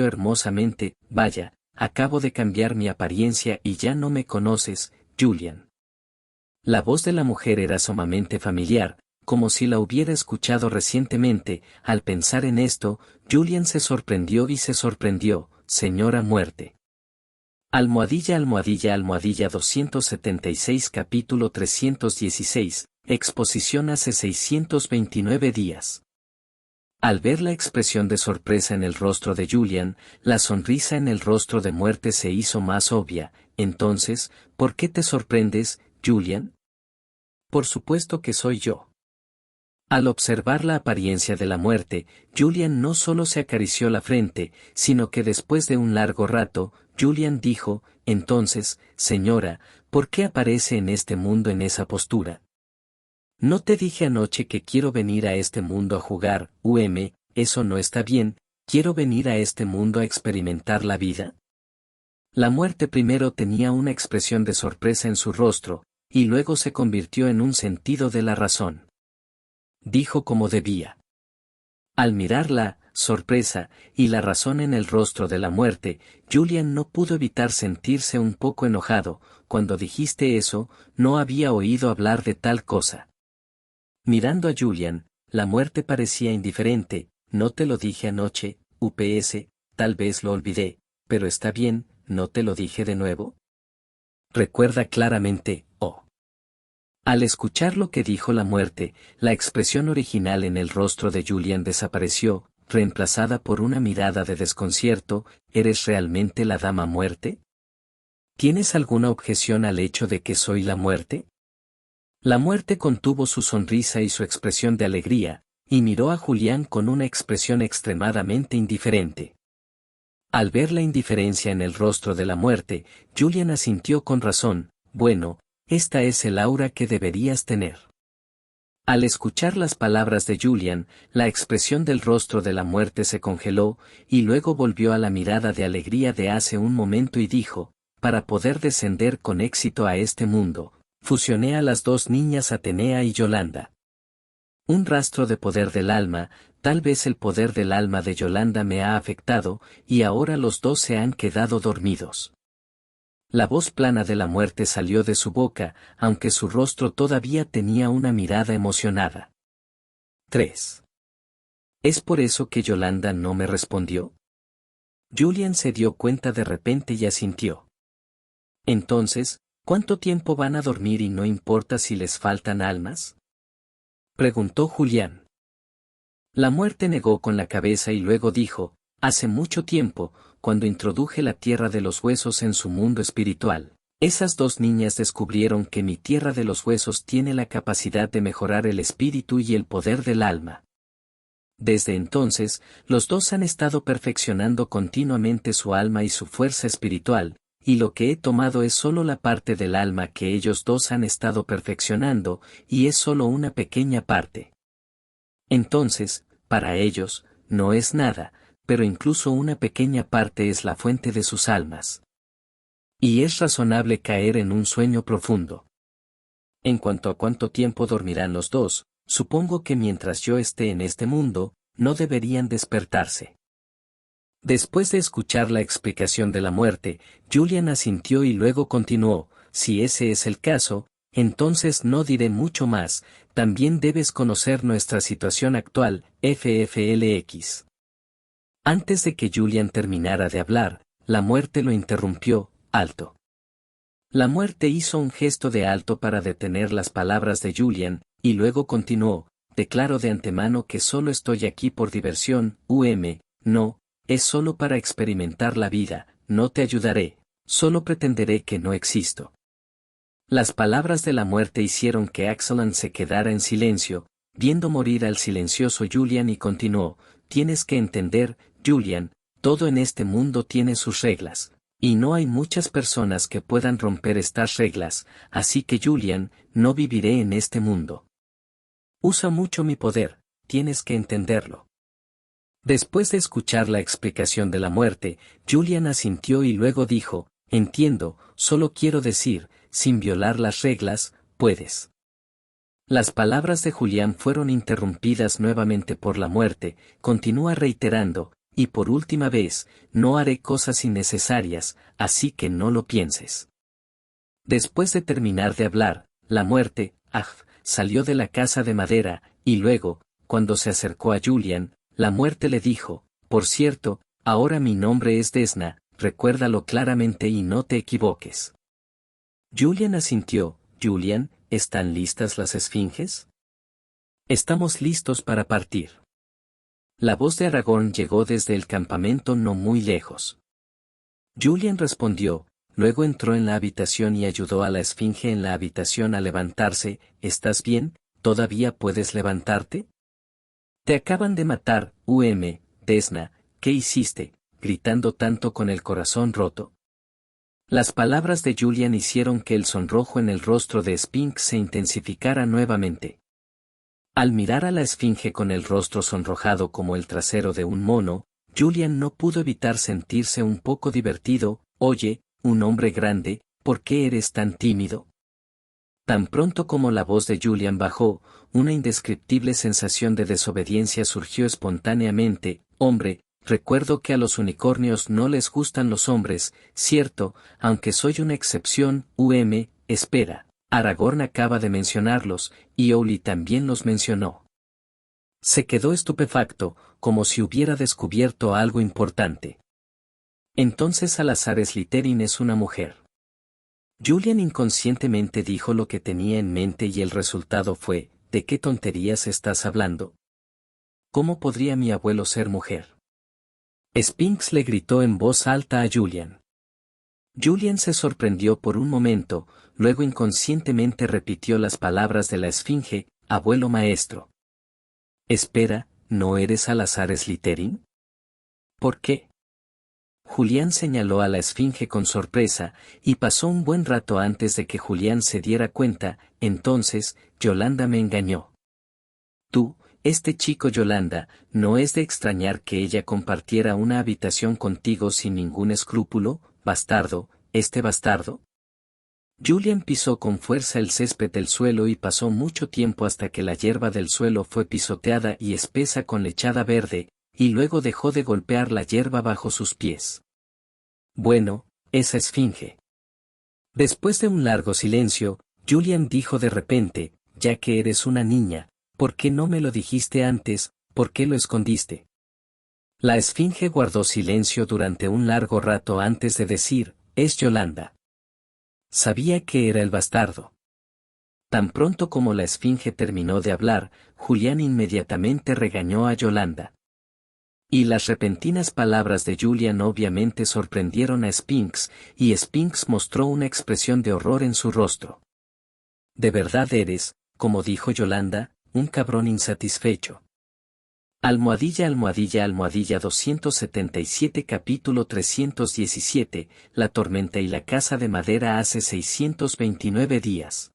hermosamente. Vaya, acabo de cambiar mi apariencia y ya no me conoces, Julián. La voz de la mujer era sumamente familiar, como si la hubiera escuchado recientemente. Al pensar en esto, Julián se sorprendió, señora muerte. Almohadilla 276 capítulo 316, exposición hace 629 días. Al ver la expresión de sorpresa en el rostro de Julián, la sonrisa en el rostro de muerte se hizo más obvia. Entonces, ¿por qué te sorprendes, Julián? Por supuesto que soy yo. Al observar la apariencia de la muerte, Julián no solo se acarició la frente, sino que después de un largo rato, Julián dijo, entonces, señora, ¿por qué aparece en este mundo en esa postura? ¿No te dije anoche que quiero venir a este mundo a jugar? Eso no está bien, quiero venir a este mundo a experimentar la vida. La muerte primero tenía una expresión de sorpresa en su rostro, y luego se convirtió en un sentido de la razón. Dijo como debía. Al mirar la sorpresa y la razón en el rostro de la muerte, Julián no pudo evitar sentirse un poco enojado. Cuando dijiste eso, no había oído hablar de tal cosa. Mirando a Julián, la muerte parecía indiferente. No te lo dije anoche, tal vez lo olvidé, pero está bien, ¿no te lo dije de nuevo? Recuerda claramente, oh. Al escuchar lo que dijo la muerte, la expresión original en el rostro de Julián desapareció, reemplazada por una mirada de desconcierto. ¿Eres realmente la dama muerte? ¿Tienes alguna objeción al hecho de que soy la muerte? La muerte contuvo su sonrisa y su expresión de alegría, y miró a Julián con una expresión extremadamente indiferente. Al ver la indiferencia en el rostro de la muerte, Julián asintió con razón. Bueno, esta es el aura que deberías tener. Al escuchar las palabras de Julián, la expresión del rostro de la muerte se congeló, y luego volvió a la mirada de alegría de hace un momento y dijo, para poder descender con éxito a este mundo, fusioné a las dos niñas Atenea y Yolanda. Un rastro de poder del alma, tal vez el poder del alma de Yolanda me ha afectado, y ahora los dos se han quedado dormidos. La voz plana de la muerte salió de su boca, aunque su rostro todavía tenía una mirada emocionada. 3. ¿Es por eso que Yolanda no me respondió? Julián se dio cuenta de repente y asintió. Entonces, ¿cuánto tiempo van a dormir y no importa si les faltan almas? Preguntó Julián. La muerte negó con la cabeza y luego dijo, hace mucho tiempo, cuando introduje la tierra de los huesos en su mundo espiritual. Esas dos niñas descubrieron que mi tierra de los huesos tiene la capacidad de mejorar el espíritu y el poder del alma. Desde entonces, los dos han estado perfeccionando continuamente su alma y su fuerza espiritual, y lo que he tomado es solo la parte del alma que ellos dos han estado perfeccionando, y es solo una pequeña parte. Entonces, para ellos, no es nada, pero incluso una pequeña parte es la fuente de sus almas. Y es razonable caer en un sueño profundo. En cuanto a cuánto tiempo dormirán los dos, supongo que mientras yo esté en este mundo, no deberían despertarse. Después de escuchar la explicación de la muerte, Julian asintió y luego continuó: si ese es el caso, entonces no diré mucho más, también debes conocer nuestra situación actual, FFLX. Antes de que Julian terminara de hablar, la muerte lo interrumpió: alto. La muerte hizo un gesto de alto para detener las palabras de Julian, y luego continuó: declaro de antemano que solo estoy aquí por diversión, no, es solo para experimentar la vida, no te ayudaré, solo pretenderé que no existo. Las palabras de la muerte hicieron que Axelan se quedara en silencio, viendo morir al silencioso Julian, y continuó: tienes que entender, Julian, todo en este mundo tiene sus reglas. Y no hay muchas personas que puedan romper estas reglas, así que Julian, no viviré en este mundo. Usa mucho mi poder, tienes que entenderlo. Después de escuchar la explicación de la muerte, Julian asintió y luego dijo: entiendo, solo quiero decir, sin violar las reglas, puedes. Las palabras de Julián fueron interrumpidas nuevamente por la muerte. Continúa reiterando: y por última vez, no haré cosas innecesarias, así que no lo pienses. Después de terminar de hablar, la muerte, salió de la casa de madera, y luego, cuando se acercó a Julian, la muerte le dijo: por cierto, ahora mi nombre es Desna, recuérdalo claramente y no te equivoques. Julian asintió. Julian, ¿están listas las esfinges? Estamos listos para partir. La voz de Aragorn llegó desde el campamento no muy lejos. Julian respondió, luego entró en la habitación y ayudó a la esfinge en la habitación a levantarse. ¿Estás bien? ¿Todavía puedes levantarte? Te acaban de matar, Desna, ¿qué hiciste, gritando tanto con el corazón roto? Las palabras de Julian hicieron que el sonrojo en el rostro de Sphinx se intensificara nuevamente. Al mirar a la esfinge con el rostro sonrojado como el trasero de un mono, Julian no pudo evitar sentirse un poco divertido. Oye, un hombre grande, ¿por qué eres tan tímido? Tan pronto como la voz de Julian bajó, una indescriptible sensación de desobediencia surgió espontáneamente. Hombre, recuerdo que a los unicornios no les gustan los hombres, cierto, aunque soy una excepción. Espera. Aragorn acaba de mencionarlos, y Owly también los mencionó. Se quedó estupefacto, como si hubiera descubierto algo importante. Entonces Salazar Slytherin es una mujer. Julian inconscientemente dijo lo que tenía en mente y el resultado fue: ¿de qué tonterías estás hablando? ¿Cómo podría mi abuelo ser mujer? Sphinx le gritó en voz alta a Julian. Julian se sorprendió por un momento, luego inconscientemente repitió las palabras de la esfinge: abuelo maestro. Espera, ¿no eres Salazar Slytherin? ¿Por qué? Julián señaló a la esfinge con sorpresa, y pasó un buen rato antes de que Julián se diera cuenta. Entonces, Yolanda me engañó. Tú, este chico Yolanda, no es de extrañar que ella compartiera una habitación contigo sin ningún escrúpulo, bastardo, bastardo. Julian pisó con fuerza el césped del suelo y pasó mucho tiempo hasta que la hierba del suelo fue pisoteada y espesa con lechada verde, y luego dejó de golpear la hierba bajo sus pies. Bueno, esa esfinge. Después de un largo silencio, Julian dijo de repente: ya que eres una niña, ¿por qué no me lo dijiste antes? ¿Por qué lo escondiste? La esfinge guardó silencio durante un largo rato antes de decir: es Yolanda. Sabía que era el bastardo. Tan pronto como la esfinge terminó de hablar, Julián inmediatamente regañó a Yolanda. Y las repentinas palabras de Julian obviamente sorprendieron a Spinks, y Spinks mostró una expresión de horror en su rostro. De verdad eres, como dijo Yolanda, un cabrón insatisfecho. Almohadilla 277 capítulo 317, La tormenta y la casa de madera hace 629 días.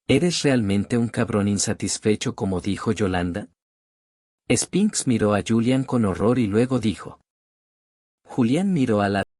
¿Eres realmente un cabrón insatisfecho como dijo Yolanda? Spinks miró a Julian con horror y luego dijo. Julián miró a la